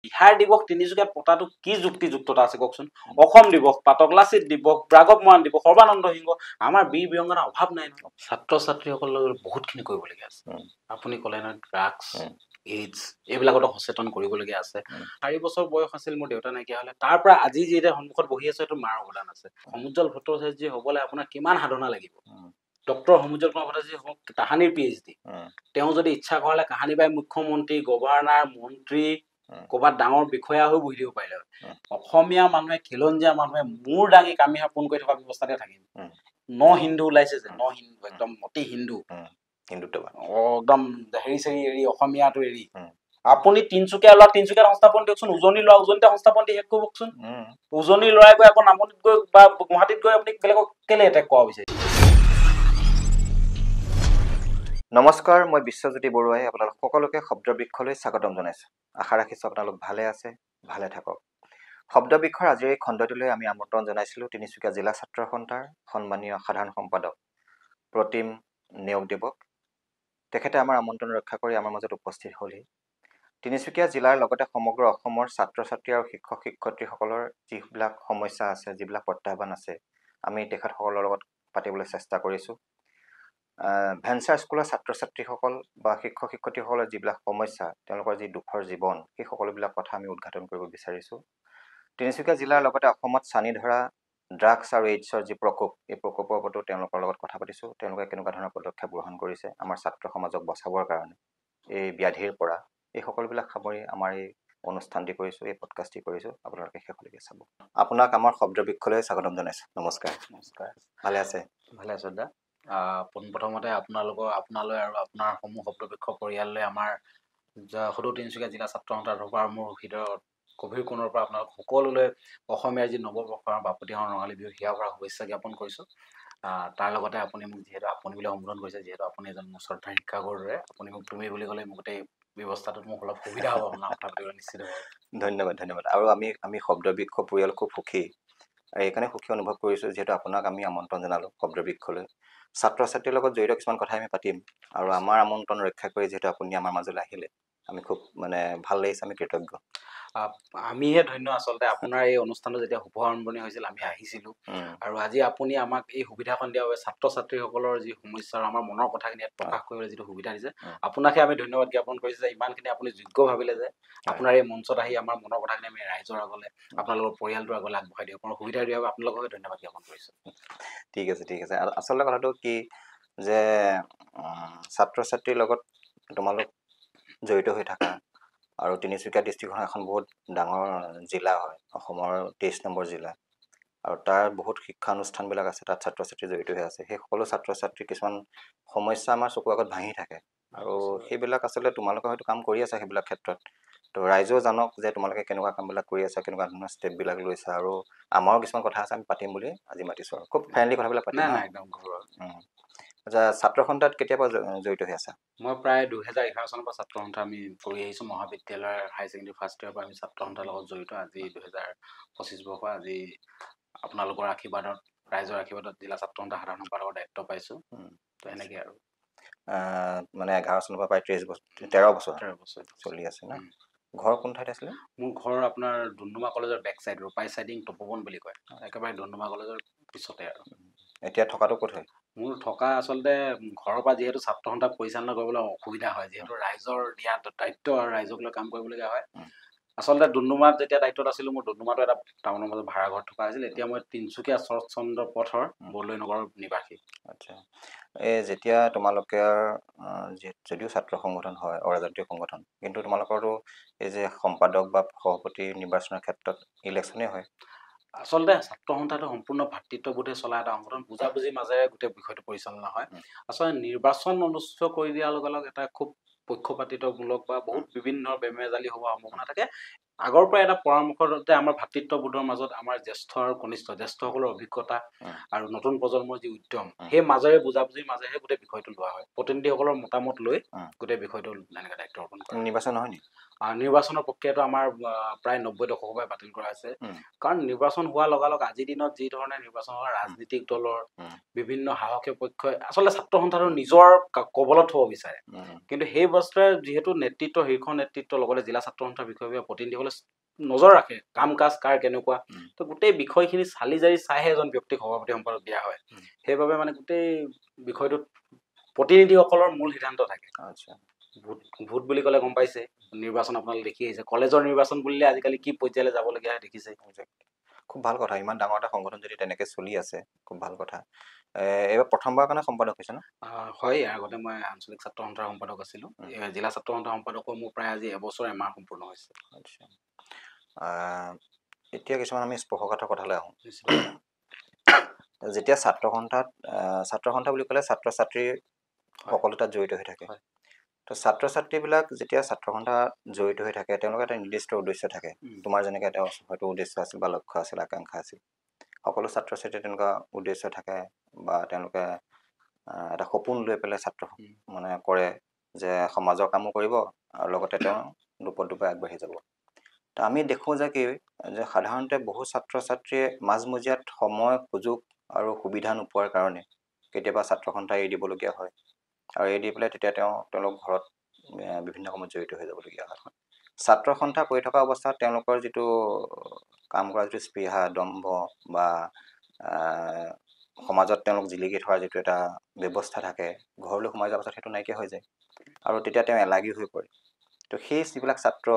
বিহাৰ দিৱস তিনিচুকীয়াত পতাটো কি যুক্তিযুক্ততা আছে কওকচোন অসম দিৱস পাতকলাচিত দিৱস ৰাঘৱ মৰাণ দিৱস সৰ্বানন্দ সিংহ আমাৰ বীৰ বীৰংগনাৰ অভাৱ নাই নহয় ছাত্ৰ ছাত্ৰীসকলৰ বহুতখিনি কৰিবলগীয়া আছে আপুনি ক'লে নহয় ড্ৰাগছ এইডছ এইবিলাকতো সচেতন কৰিবলগীয়া আছে 4 বছৰ বয়স আছিল মোৰ দেউতা নাইকিয়া হ'লে তাৰ পৰা আজি যেতিয়া সন্মুখত বহি আছে সেইটো মাৰ অৱদান আছে সমুজ্জ্বল ভট্টাচাৰ্য হ'বলৈ আপোনাৰ কিমান সাধনা লাগিব ডক্টৰ সমুজ্জ্বল কুমাৰ ভট্টাচাৰ্য হওক তাহানিৰ PhD তেওঁ যদি ইচ্ছা কৰালে কাহানি বাই মুখ্যমন্ত্ৰী গভৰ্ণৰ মন্ত্ৰী ক'ৰবাত ডাঙৰ বিষয়া হৈ বহি দিব পাৰিলে অসমীয়া মানুহে খিলঞ্জীয়া মানুহে মূৰ দাঙি কামি সাপোন কৰি থকা ব্যৱস্থাতে থাকিম হিন্দু ওলাইছে যে হিন্দু একদম অতি হিন্দু হিন্দুত্ববাদ একদম হেৰি এৰি অসমীয়াটো এৰি আপুনি তিনচুকীয়া ল'ৰা তিনচুকীয়াত সংস্থাপন দিয়কচোন উজনি ল'ৰা উজনিতে সংস্থাপন দি শেষ কৰিবচোন উজনি ল'ৰাই গৈ আকৌ নামনিত গৈ বা গুৱাহাটীত গৈ আপুনি বেলেগক কেলে এটেক কৰা বিচাৰিছে নমস্কাৰ মই বিশ্বজ্যোতি বৰুৱাই আপোনালোক সকলোকে শব্দবৃক্ষলৈ স্বাগতম জনাইছোঁ আশা ৰাখিছোঁ আপোনালোক ভালে আছে ভালে থাকক শব্দবৃক্ষৰ আজিৰ এই খণ্ডটোলৈ আমি আমন্ত্ৰণ জনাইছিলোঁ তিনিচুকীয়া জিলা ছাত্ৰ সন্থাৰ সন্মানীয় সাধাৰণ সম্পাদক প্ৰতিম নেওগদেৱক তেখেতে আমাৰ আমন্ত্ৰণ ৰক্ষা কৰি আমাৰ মাজত উপস্থিত হ'লহি তিনিচুকীয়া জিলাৰ লগতে সমগ্ৰ অসমৰ ছাত্ৰ ছাত্ৰী আৰু শিক্ষক শিক্ষয়িত্ৰীসকলৰ যিবিলাক সমস্যা আছে যিবিলাক প্ৰত্যাহ্বান আছে আমি তেখেতসকলৰ লগত পাতিবলৈ চেষ্টা কৰিছোঁ ভেঞ্চাৰ স্কুলৰ ছাত্ৰ ছাত্ৰীসকল বা শিক্ষক শিক্ষয়িত্ৰীসকলৰ যিবিলাক সমস্যা তেওঁলোকৰ যি দুখৰ জীৱন সেই সকলোবিলাক কথা আমি উদ্ঘাটন কৰিব বিচাৰিছোঁ তিনিচুকীয়া জিলাৰ লগতে অসমত চানি ধৰা ড্ৰাগছ আৰু এইডছৰ যি প্ৰকোপ এই প্ৰকোপৰ ওপৰতো তেওঁলোকৰ লগত কথা পাতিছোঁ তেওঁলোকে কেনেকুৱা ধৰণৰ পদক্ষেপ গ্ৰহণ কৰিছে আমাৰ ছাত্ৰ সমাজক বচাবৰ কাৰণে এই ব্যাধিৰ পৰা এই সকলোবিলাক সামৰি আমাৰ এই অনুষ্ঠানটি কৰিছোঁ এই পডকাষ্টটি কৰিছোঁ আপোনালোকে শেষলৈকে চাব আপোনাক আমাৰ শব্দবৃক্ষলৈ স্বাগতম জনাইছোঁ নমস্কাৰ ভালে আছে ভালে আছোঁ দাদা পোনপ্ৰথমতে আপোনালৈ আৰু আপোনাৰ সমূহ শব্দবৃক্ষ পৰিয়াললৈ আমাৰ সদৌ তিনিচুকীয়া জিলা ছাত্ৰ সন্থাৰ পৰা মোৰ হৃদয়ৰ গভীৰ কোণৰ পৰা আপোনালোক সকলোলৈ অসমীয়াৰ যি নৱবৰ্ষৰ বাপতিসাহোন ৰঙালী বিহু হিয়াৰ পৰা শুভেচ্ছা জ্ঞাপন কৰিছোঁ তাৰ লগতে আপুনি মোক যিহেতু আপুনি বুলি সম্বোধন কৰিছে যিহেতু আপুনি এজন শ্ৰদ্ধাৰ শিক্ষাগুৰুৰে আপুনি মোক তুমি বুলি ক'লে মোক গোটেই ব্যৱস্থাটোত মোক অলপ সুবিধা হ'ব আপোনাৰ কথা পাতিবলৈ নিশ্চিত হ'ব ধন্যবাদ আৰু আমি শব্দবৃক্ষ পৰিয়াল খুব সুখী এইকাৰণে সুখী অনুভৱ কৰিছোঁ যিহেতু আপোনাক আমি আমন্ত্ৰণ জনালোঁ শব্দবৃক্ষলৈ ছাত্ৰ ছাত্ৰীৰ লগত জড়িত কিছুমান কথাই আমি পাতিম আৰু আমাৰ আমন্ত্ৰণ ৰক্ষা কৰি যিহেতু আপুনি আমাৰ মাজলৈ আহিলে আমি খুব ভাল লাগিছে আমি কৃতজ্ঞ আমিহে ধন্য আচলতে আপোনাৰ এই অনুষ্ঠানটো যেতিয়া শুভ আৰম্ভণি হৈছিল আমি আহিছিলোঁ আৰু আজি আপুনি আমাক এই সুবিধাখন দিয়াৰ বাবে ছাত্ৰ ছাত্ৰীসকলৰ যি সমস্যা আমাৰ মনৰ কথাখিনি ইয়াত প্ৰকাশ কৰিবলৈ যিটো সুবিধা দিছে আপোনাকহে আমি ধন্যবাদ জ্ঞাপন কৰিছোঁ যে ইমানখিনি আপুনি যোগ্য ভাবিলে যে আপোনাৰ এই মঞ্চত আহি আমাৰ মনৰ কথাখিনি আমি ৰাইজৰ আগলৈ আপোনালোকৰ পৰিয়ালটোৰ আগলৈ আগবঢ়াই দিয়ক আপোনাৰ সুবিধা দিয়াৰ বাবে আপোনালোককে ধন্যবাদ জ্ঞাপন কৰিছোঁ ঠিক আছে আচলতে কথাটো কি যে ছাত্ৰ ছাত্ৰীৰ লগত তোমালোক জড়িত হৈ থাকা আৰু তিনিচুকীয়া ডিষ্ট্ৰিক্টখন এখন বহুত ডাঙৰ জিলা হয় অসমৰ 23 নম্বৰ জিলা আৰু তাৰ বহুত শিক্ষানুষ্ঠানবিলাক আছে তাত ছাত্ৰ ছাত্ৰী জড়িত হৈ আছে সেই সকলো ছাত্ৰ ছাত্ৰীৰ কিছুমান সমস্যা আমাৰ চকুৰ আগত ভাঙি থাকে আৰু সেইবিলাক আচলতে তোমালোকে হয়তো কাম কৰি আছা সেইবিলাক ক্ষেত্ৰত তো ৰাইজেও জানক যে তোমালোকে কেনেকুৱা কামবিলাক কৰি আছা কেনেকুৱা ধৰণৰ ষ্টেপবিলাক লৈছা আৰু আমাৰো কিছুমান কথা আছে আমি পাতিম বুলি আজি মাতিছোঁ আৰু খুব ফ্ৰেণ্ডলি কথাবিলাক পাতিম একদম আচ্ছা ছাত্ৰ সন্থাত কেতিয়াবা জড়িত হৈ আছা মই প্ৰায় 2011 চনৰ পৰা ছাত্ৰ সন্থা আমি কৰি আহিছোঁ মহাবিদ্যালয়ৰ হায়াৰ ছেকেণ্ডেৰী ফাৰ্ষ্ট ইয়াৰৰ পৰা আমি ছাত্ৰ সন্থাৰ লগত জড়িত আজি 2025 বৰ্ষ আজি আপোনালোকৰ আশীৰ্বাদত ৰাইজৰ আশীৰ্বাদত জিলা ছাত্ৰ সন্থা সাধাৰণ সম্পাদকৰ দায়িত্ব পাইছোঁ তো এনেকৈ আৰু মানে 11 চনৰ পৰা প্ৰায় 13 বছৰ চলি আছে ন ঘৰ কোন ঠাইত আছিলে মোৰ ঘৰ আপোনাৰ ডুমডুমা কলেজৰ বেক চাইড ৰূপাই চাইডিং তপোবন বুলি কয় একেবাৰে ডুমডুমা কলেজৰ পিছতে আৰু এতিয়া থকাটো ক'ত হয় মোৰ থকা আচলতে ঘৰৰ পৰা যিহেতু ছাত্ৰ সন্থা পৰিচালনা কৰিবলৈ অসুবিধা হয় যিহেতু ৰাইজৰ দিয়া দায়িত্ব আৰু ৰাইজক লৈ কাম কৰিবলগীয়া হয় আচলতে ডুমডুমাত যেতিয়া দায়িত্বত আছিলোঁ মোৰ ডুমডুমাটো এটা টাউনৰ মাজত ভাড়া ঘৰত থকা হৈছিল এতিয়া মই তিনিচুকীয়া শৰৎচন্দ্ৰ পথৰ বৰদলৈ নগৰৰ নিবাসী আচ্ছা এই যেতিয়া তোমালোকে যদিও ছাত্ৰ সংগঠন হয় অৰাজনৈতিক সংগঠন কিন্তু তোমালোকৰতো এই যে সম্পাদক বা সভাপতি নিৰ্বাচনৰ ক্ষেত্ৰত ইলেকশ্যনেই হয় আচলতে ছাত্ৰ সন্থাটো সম্পূৰ্ণ ভাতৃত্ববোধে চলা এটা সংগঠন বুজাবুজিৰ মাজেৰে গোটেই বিষয়টো পৰিচালনা হয় আচলতে নিৰ্বাচন অনুষ্ঠিত কৰি দিয়াৰ লগে লগে এটা খুব পক্ষপাতিত্বমূলক বা বহুত বিভিন্ন বেমেজালি হোৱাৰ সম্ভাৱনা থাকে আগৰ পৰা এটা পৰামৰ্শতে আমাৰ ভাতৃত্ববোধৰ মাজত আমাৰ জ্যেষ্ঠ আৰু কনিষ্ঠ জ্যেষ্ঠসকলৰ অভিজ্ঞতা আৰু নতুন প্ৰজন্মৰ যি উদ্যম সেই মাজেৰে বুজাবুজিৰ মাজেৰে গোটেই বিষয়টো লোৱা হয় প্ৰতিনিধিসকলৰ মতামত লৈ গোটেই বিষয়টো এনেকৈ দায়িত্ব অৰ্পণ কৰে নিৰ্বাচন নহয় নি নিৰ্বাচনৰ প্ৰক্ৰিয়াটো আমাৰ প্ৰায় 90 দশকৰ পৰা বাতিল কৰা হৈছে কাৰণ নিৰ্বাচন হোৱাৰ লগালগ আজিৰ দিনত যি ধৰণে নিৰ্বাচন হয় ৰাজনীতিক দলৰ বিভিন্ন সাহসীয় পক্ষই আচলতে ছাত্ৰ সন্থাটো নিজৰ কবলত থব বিচাৰে কিন্তু সেই বস্তুৱে যিহেতু নেতৃত্ব শীৰ্ষ নেতৃত্বৰ লগতে জিলা ছাত্ৰ সন্থাৰ বিষয়ে প্ৰতিনিধিসকলে নজৰ ৰাখে কাম কাজ কাৰ কেনেকুৱা তো গোটেই বিষয়খিনি চালি জাৰি চাইহে এজন ব্যক্তিক সভাপতি সম্পাদক দিয়া হয় সেইবাবে মানে গোটেই বিষয়টোত প্ৰতিনিধিসকলৰ মূল সিদ্ধান্ত থাকে ভোট বুলি ক'লে গম পাইছে নিৰ্বাচন আপোনালোকে দেখি আহিছে কলেজৰ নিৰ্বাচন বুলিলে আজিকালি কি পৰ্যায়লৈ যাবলগীয়া হয় দেখিছে খুব ভাল কথা ইমান ডাঙৰ এটা সংগঠন যদি তেনেকৈ চলি আছে খুব ভাল কথা এইবাৰ প্ৰথমবাৰৰ কাৰণে সম্পাদক হৈছে ন হয় ইয়াৰ আগতে মই আঞ্চলিক ছাত্ৰ সন্থাৰ সম্পাদক আছিলোঁ জিলা ছাত্ৰ সন্থাৰ সম্পাদকৰ মোৰ প্ৰায় আজি এবছৰ এমাহ সম্পূৰ্ণ হৈছে এতিয়া কিছুমান আমি স্পৰ্শকাতৰ কথালৈ আহোঁ যেতিয়া ছাত্ৰ সন্থা বুলি ক'লে ছাত্ৰ ছাত্ৰী সকলো তাত জড়িত হৈ থাকে তো ছাত্ৰ ছাত্ৰীবিলাক যেতিয়া ছাত্ৰ সন্থাত জড়িত হৈ থাকে তেওঁলোকৰ এটা নিৰ্দিষ্ট উদ্দেশ্য থাকে তোমাৰ যেনেকৈ এটা হয়তো উদ্দেশ্য আছিল বা লক্ষ্য আছিল আকাংক্ষা আছিল সকলো ছাত্ৰ ছাত্ৰীৰ তেনেকুৱা উদ্দেশ্য থাকে বা তেওঁলোকে এটা সপোন লৈ পেলাই ছাত্ৰ মানে কৰে যে সমাজৰ কামো কৰিব আৰু লগতে তেওঁ দুপদে আগবাঢ়ি যাব তো আমি দেখোঁ যে কি যে সাধাৰণতে বহু ছাত্ৰ ছাত্ৰীয়ে মাজমজিয়াত সময় সুযোগ আৰু সুবিধা নোপোৱাৰ কাৰণে কেতিয়াবা ছাত্ৰ সন্থা এৰি দিবলগীয়া হয় আৰু এৰি দি পেলাই তেতিয়া তেওঁলোক ঘৰত বিভিন্ন কামত জড়িত হৈ যাবলগীয়া হয় ছাত্ৰ সন্থা কৰি থকা অৱস্থাত তেওঁলোকৰ যিটো কাম কৰা যিটো স্পৃহা দম্ভ বা সমাজত তেওঁলোক জিলিকি থকাৰ যিটো এটা ব্যৱস্থা থাকে ঘৰলৈ সোমাই যোৱাৰ পাছত সেইটো নাইকিয়া হৈ যায় আৰু তেতিয়া তেওঁ এলাগী হৈ পৰে তো সেই যিবিলাক ছাত্ৰ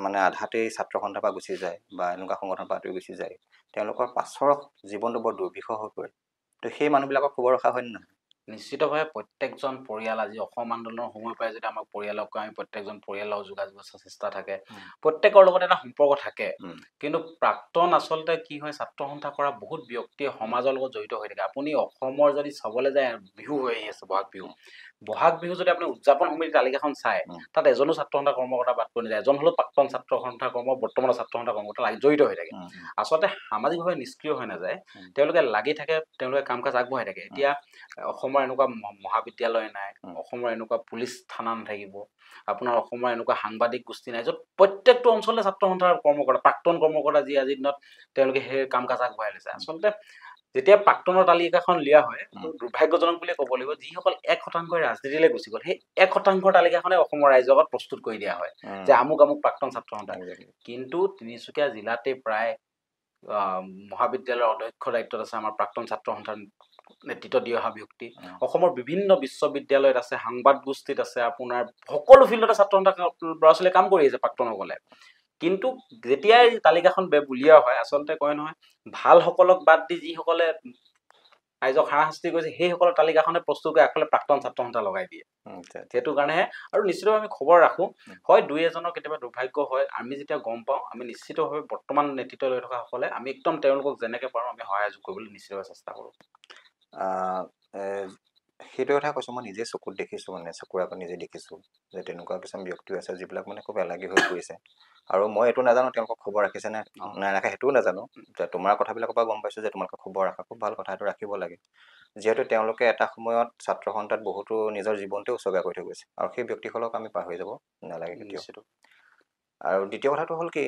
মানে আধাতেই ছাত্ৰ সন্থাৰ পৰা গুচি যায় বা এনেকুৱা সংগঠনৰ পৰা আঁতৰি গুচি যায় তেওঁলোকৰ পাছৰ জীৱনটো বৰ দুৰ্বিষহ হৈ পৰে তো সেই মানুহবিলাকক খবৰ ৰখা হয় নে নহয় নিশ্চিতভাৱে প্ৰত্যেকজন পৰিয়াল আজি অসম আন্দোলনৰ সময়ৰ পৰাই যদি আমাক পৰিয়ালক আমি প্ৰত্যেকজন পৰিয়ালৰ যোগাযোগ চেষ্টা থাকে প্ৰত্যেকৰ লগত এটা সম্পৰ্ক থাকে কিন্তু প্ৰাক্তন আচলতে কি হয় ছাত্ৰ সন্থা কৰা বহুত ব্যক্তিয়ে সমাজৰ লগত জড়িত হৈ থাকে আপুনি অসমৰ যদি চাবলৈ যায় বিহু হৈ আহি আছে বহাগ বিহু যদি আপুনি উদযাপন সমিতিৰ তালিকাখন চায় তাত এজনো ছাত্ৰ সন্থা কৰ্মকৰ্তা বাদ পৰি নাযায় এজন হ'লেও প্ৰাক্তন ছাত্ৰ সন্থা বৰ্তমানৰ ছাত্ৰ সন্থা কৰ্মকৰ্তা জড়িত হৈ থাকে আচলতে সামাজিকভাৱে নিষ্ক্ৰিয় হৈ নাযায় তেওঁলোকে লাগি থাকে তেওঁলোকে কাম কাজ আগবঢ়াই থাকে এতিয়া অসমৰ এনেকুৱা মহাবিদ্যালয় নাই অসমৰ এনেকুৱা পুলিচ থানা নাথাকিব আপোনাৰ অসমৰ এনেকুৱা সাংবাদিক গোষ্ঠী নাই য'ত প্ৰত্যেকটো অঞ্চলতে ছাত্ৰ সন্থাৰ কৰ্মকৰ্তা প্ৰাক্তন কৰ্মকৰ্তা যি আজিৰ দিনত তেওঁলোকে সেই কাম কাজ আগবঢ়াই লৈছে আচলতে যেতিয়া প্ৰাক্তনৰ তালিকাখন লিয়া হয় দুৰ্ভাগ্যজনক বুলিয়ে ক'ব লাগিব যিসকল 1% ৰাজনীতিলৈ গুচি গ'ল সেই 1% তালিকাখনে অসমৰ ৰাইজৰ আগত প্ৰস্তুত কৰি দিয়া হয় যে আমুক আমুক প্ৰাক্তন ছাত্ৰ সন্থা কিন্তু তিনিচুকীয়া জিলাতে প্ৰায় মহাবিদ্যালয়ৰ অধ্যক্ষ দায়িত্বত আছে আমাৰ প্ৰাক্তন ছাত্ৰ সন্থাৰ নেতৃত্ব দি অহা ব্যক্তি অসমৰ বিভিন্ন বিশ্ববিদ্যালয়ত আছে সাংবাদ গোষ্ঠীত আছে আপোনাৰ সকলো ফিল্ডতে ছাত্ৰ সন্থা ল'ৰা ছোৱালীয়ে কাম কৰি আছে প্ৰাক্তনসকলে কিন্তু যেতিয়াই তালিকাখন উলিওৱা হয় আচলতে কয় নহয় ভালসকলক বাদ দি যিসকলে ৰাইজক হাৰাশাস্তি কৰিছে সেইসকলৰ তালিকাখনে প্ৰস্তুত কৰি আগফালে প্ৰাক্তন ছাত্ৰ সন্থা লগাই দিয়ে সেইটো কাৰণেহে আৰু নিশ্চিতভাৱে আমি খবৰ ৰাখোঁ হয় দুই এজনৰ কেতিয়াবা দুৰ্ভাগ্য হয় আমি যেতিয়া গম পাওঁ আমি নিশ্চিতভাৱে বৰ্তমান নেতৃত্ব লৈ থকা সকলে আমি একদম তেওঁলোকক যেনেকৈ পাৰোঁ আমি সহায় কৰিবলৈ নিশ্চিতভাৱে চেষ্টা কৰোঁ সেইটো কথা কৈছোঁ মই নিজে চকুত দেখিছোঁ মানে চকুৰ আগত নিজে দেখিছোঁ যে তেনেকুৱা কিছুমান ব্যক্তি আছে যিবিলাক মানে খুব এলাগী হৈ পৰিছে আৰু মই এইটো নাজানো তেওঁলোকক খবৰ ৰাখিছে নে নাৰাখে সেইটোও নাজানো যে তোমাৰ কথাবিলাকৰ পৰা গম পাইছোঁ যে তোমালোকে খবৰ ৰাখা খুব ভাল কথা এইটো ৰাখিব লাগে যিহেতু তেওঁলোকে এটা সময়ত ছাত্ৰ সন্থাত বহুতো নিজৰ জীৱনটো উচৰ্গা কৰি থৈ গৈছে আৰু সেই ব্যক্তিসকলক আমি পাহৰি যাব নালাগে কেতিয়াও আৰু দ্বিতীয় কথাটো হ'ল কি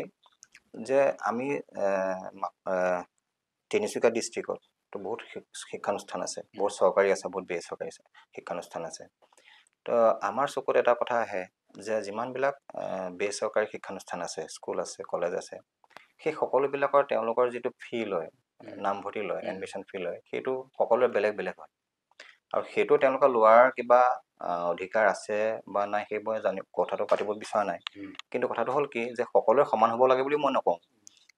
যে আমি তিনিচুকীয়া ডিষ্ট্ৰিক্টত তো বহুত শিক্ষানুষ্ঠান আছে বহুত চৰকাৰী আছে বহুত বেচৰকাৰী শিক্ষানুষ্ঠান আছে তো আমাৰ চকুত এটা কথা আহে যে যিমানবিলাক বেচৰকাৰী শিক্ষানুষ্ঠান আছে স্কুল আছে কলেজ আছে সেই সকলোবিলাকৰ তেওঁলোকৰ যিটো ফি লয় নামভৰ্তি লয় এডমিশ্যন ফি লয় সেইটো সকলোৰে বেলেগ বেলেগ হয় আৰু সেইটো তেওঁলোকৰ লোৱাৰ কিবা অধিকাৰ আছে বা নাই সেইবোৰ কথাটো পাতিব বিচৰা নাই কিন্তু কথাটো হ'ল কি যে সকলোৰে সমান হ'ব লাগে বুলি মই নকওঁ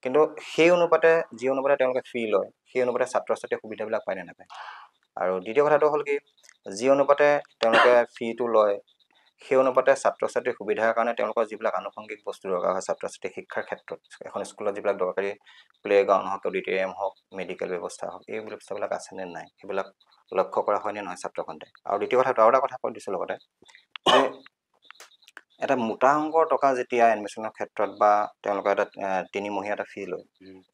কিন্তু সেই অনুপাতে যি অনুপাতে তেওঁলোকে ফি লয় সেই অনুপাতে ছাত্ৰ ছাত্ৰীয়ে সুবিধাবিলাক পায় নে নাপায় আৰু দ্বিতীয় কথাটো হ'ল কি যি অনুপাতে তেওঁলোকে ফিটো লয় সেই অনুপাতে ছাত্ৰ ছাত্ৰীৰ সুবিধাৰ কাৰণে তেওঁলোকৰ যিবিলাক আনুষংগিক বস্তু দৰকাৰ হয় ছাত্ৰ ছাত্ৰীৰ শিক্ষাৰ ক্ষেত্ৰত এখন স্কুলত যিবিলাক দৰকাৰী প্লে'গ্ৰাউণ্ড হওক অডিটৰিয়াম হওক মেডিকেল ব্যৱস্থা হওক এই ব্যৱস্থাবিলাক আছেনে নাই সেইবিলাক লক্ষ্য কৰা হয়নে নহয় ছাত্ৰ সন্থাই আৰু দ্বিতীয় কথাটো আৰু এটা কথা কৈ দিছোঁ লগতে যে এটা মোটা অংকৰ টকা যেতিয়া এডমিশ্যনৰ ক্ষেত্ৰত বা তেওঁলোকৰ এটা তিনিমহীয়া এটা ফি লয়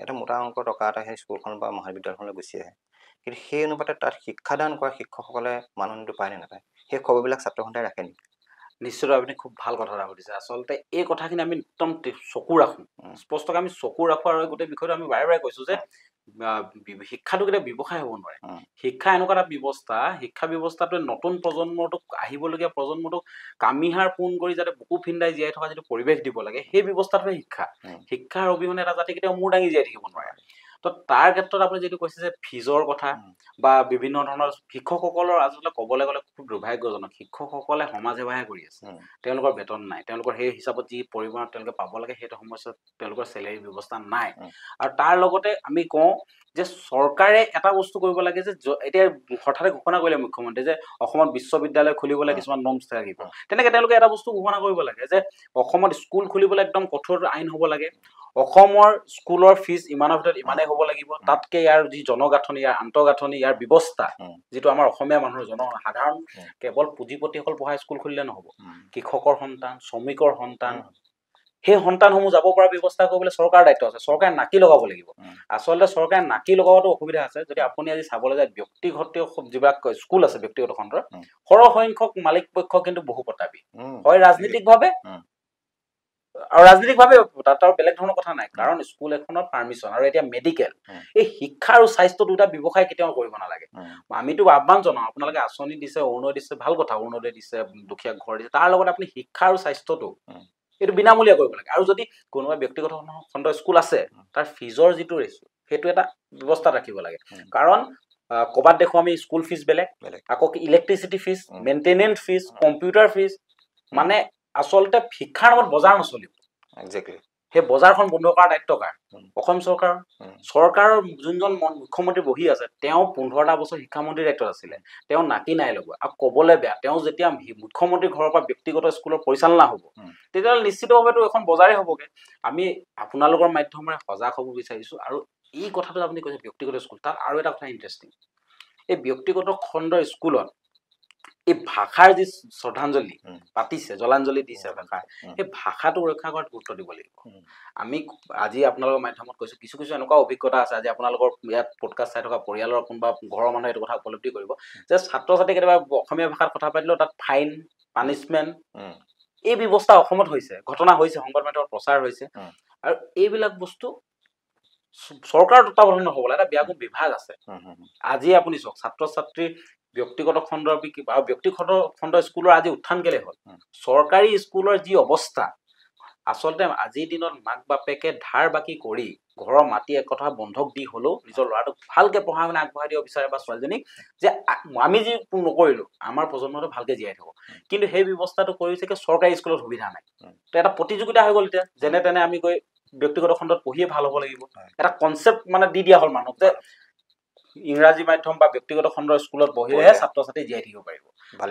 এটা মোটা অংকৰ টকা এটা সেই স্কুলখন বা মহাবিদ্যালয়খনলৈ গুচি আহে কিন্তু সেই অনুপাতে তাত শিক্ষাদান কৰা শিক্ষকসকলে মাননিটো পায় নে নাপায় সেই খবৰবিলাক ছাত্ৰ সন্থাই ৰাখে নেকি নিশ্চয় আপুনি খুব ভাল কথা এটা সুধিছে আচলতে এই কথাখিনি আমি একদম চকু ৰাখোঁ স্পষ্টকৈ আমি চকু ৰাখোঁ আৰু গোটেই বিষয়টো আমি বাৰে বাৰে কৈছোঁ যে শিক্ষাটো কেতিয়া ব্যৱসায় হ'ব নোৱাৰে শিক্ষা এনেকুৱা এটা ব্যৱস্থা শিক্ষা ব্যৱস্থাটোৱে নতুন প্ৰজন্মটোক আহিবলগীয়া প্ৰজন্মটোক কামিহাৰ পোন কৰি যাতে বুকু ফিন্দাই জীয়াই থকা যিটো পৰিৱেশ দিব লাগে সেই ব্যৱস্থাটোৱে শিক্ষাৰ অবিহনে এটা জাতি কেতিয়াও মূৰ দাঙি জীয়াই থাকিব নোৱাৰে তো তাৰ ক্ষেত্ৰত আপুনি যিটো কৈছে যে ফিজৰ কথা বা বিভিন্ন ধৰণৰ শিক্ষকসকলৰ আচলতে ক'বলৈ গ'লে খুব দুৰ্ভাগ্যজনক শিক্ষকসকলে সমাজ সেৱাহে কৰি আছে তেওঁলোকৰ বেতন নাই তেওঁলোকৰ সেই হিচাপত যি পৰিমাণত তেওঁলোকে পাব লাগে সেইটো সমস্যাত তেওঁলোকৰ চেলেৰী ব্যৱস্থা নাই আৰু তাৰ লগতে আমি কওঁ যে চৰকাৰে এটা বস্তু কৰিব লাগে যে এতিয়া হঠাতে ঘোষণা কৰিলে মুখ্যমন্ত্ৰী যে অসমত বিশ্ববিদ্যালয় খুলিবলৈ কিছুমান নৰ্মছ থাকিব তেনেকৈ তেওঁলোকে এটা বস্তু ঘোষণা কৰিব লাগে যে অসমত স্কুল খুলিবলৈ একদম কঠোৰ আইন হ'ব লাগে অসমৰ স্কুলৰ ফিজ ইমানৰ ভিতৰত ইমানেই হ'ব লাগিব তাতকৈ ইয়াৰ যি জনগাঁথনি ইয়াৰ আন্তঃগাঁথনি ইয়াৰ ব্যৱস্থা যিটো আমাৰ অসমীয়া মানুহৰ জনসাধাৰণ কেৱল পুঁজিপতিসকল পঢ়া স্কুল খুলিলে নহ'ব কৃষকৰ সন্তান শ্ৰমিকৰ সন্তান সেই সন্তানসমূহ যাব পৰা ব্যৱস্থা কৰিবলৈ চৰকাৰৰ দায়িত্ব আছে চৰকাৰে নাকি লগাব লাগিব আচলতে চৰকাৰে নাকি লগাবতো অসুবিধা আছে যদি আপুনি আজি চাবলৈ যায় ব্যক্তিগত যিবিলাক স্কুল আছে ব্যক্তিগত খণ্ডৰ সৰহ সংখ্যক মালিক পক্ষ কিন্তু বহু প্ৰতাপী হয় ৰাজনীতিকভাৱে আৰু ৰাজনীতিকভাৱে তাত আৰু বেলেগ ধৰণৰ কথা নাই কাৰণ স্কুল এখনৰ পাৰ্মিশ্যন আৰু এতিয়া মেডিকেল এই শিক্ষা আৰু স্বাস্থ্য দুটা ব্যৱসায় কেতিয়াও কৰিব নালাগে আমিতো আহ্বান জনাওঁ আপোনালোকে আঁচনি দিছে অৰুণোদয় দিছে ভাল কথা অৰুণোদয় দিছে দুখীয়া ঘৰ দিছে তাৰ লগত আপুনি শিক্ষা আৰু স্বাস্থ্যটো এইটো বিনামূলীয়া কৰিব লাগে আৰু যদি কোনোবা ব্যক্তিগত খণ্ড স্কুল আছে তাৰ ফিজৰ যিটো ৰেচিঅ' সেইটো এটা ব্যৱস্থা ৰাখিব লাগে কাৰণ ক'ৰবাত দেখোঁ আমি স্কুল ফিজ বেলেগ আকৌ electricity fees maintenance fees computer fees মানে আচলতে শিক্ষাৰ নামত বজাৰ নচলিব একজেক্টলি সেই বজাৰখন বন্ধ কৰাৰ দায়িত্ব কাৰ অসম চৰকাৰৰ যোনজন মুখ্যমন্ত্ৰী বহি আছে তেওঁ 15টা বছৰ শিক্ষামন্ত্ৰীৰ দায়িত্বত আছিলে তেওঁ নাকি নাই লগোৱা আৰু ক'বলৈ বেয়া তেওঁ যেতিয়া মুখ্যমন্ত্ৰীৰ ঘৰৰ পৰা ব্যক্তিগত স্কুলৰ পৰিচালনা হ'ব তেতিয়াহ'লে নিশ্চিতভাৱেতো এখন বজাৰেই হ'বগৈ আমি আপোনালোকৰ মাধ্যমেৰে সজাগ হ'ব বিচাৰিছোঁ আৰু এই কথাটো আপুনি কৈছে ব্যক্তিগত স্কুল তাত আৰু এটা কথা ইণ্টাৰেষ্টিং এই ব্যক্তিগত খণ্ডৰ স্কুলত এই ভাষাৰ যি শ্ৰদ্ধাঞ্জলি পাতিছে জলাঞ্জলি দিছে ভাষাৰ সেই ভাষাটো ৰক্ষা কৰাত গুৰুত্ব দিব লাগিব আমি আজি আপোনালোকৰ মাধ্যমত কৈছোঁ কিছু এনেকুৱা অভিজ্ঞতা আছে আজি আপোনালোকৰ ইয়াত পডকাষ্ট চাই থকা পৰিয়ালৰ কোনোবা ঘৰৰ মানুহে এইটো কথা উপলব্ধি কৰিব যে ছাত্ৰ ছাত্ৰী কেতিয়াবা অসমীয়া ভাষাত কথা পাতিলেও তাত ফাইন পানিছমেণ্ট এই ব্যৱস্থা অসমত হৈছে ঘটনা হৈছে সংবাদ মাধ্যমত প্ৰচাৰ হৈছে আৰু এইবিলাক বস্তু চৰকাৰৰ তত্ত্বাৱধানত হ'ব লাগে এটা ব্যাপক বিভাগ আছে আজি আপুনি চাওক ছাত্ৰ ছাত্ৰী ব্যক্তিগত খণ্ডৰ আৰু ব্যক্তিগত খণ্ড স্কুলৰ আজি উত্থান কেলে হ'ল চৰকাৰী স্কুলৰ যি অৱস্থা আচলতে আজিৰ দিনত মাক বাপেকে ধাৰ বাকী কৰি ঘৰৰ মাটি এক কথা বন্ধক দি হ'লেও নিজৰ ল'ৰাটোক ভালকৈ পঢ়া শুনা আগবঢ়াই দিব বিচাৰে বা ছোৱালীজনীক যে আমি যি নকৰিলোঁ আমাৰ প্ৰজন্মটো ভালকৈ জীয়াই থাকক কিন্তু সেই ব্যৱস্থাটো কৰিছে কি চৰকাৰী স্কুলত সুবিধা নাই তো এটা প্ৰতিযোগিতা হৈ গ'ল এতিয়া যেনে তেনে আমি গৈ ব্যক্তিগত খণ্ডত পঢ়িয়ে ভাল হ'ব লাগিব এটা কনচেপ্ট মানে দি দিয়া হ'ল মানুহক যে ইংৰাজী মাধ্যম বা ব্যক্তিগত খণ্ডৰ স্কুলত বহিলেহে ছাত্ৰ ছাত্ৰী জীয়াই থাকিব পাৰিব ভাল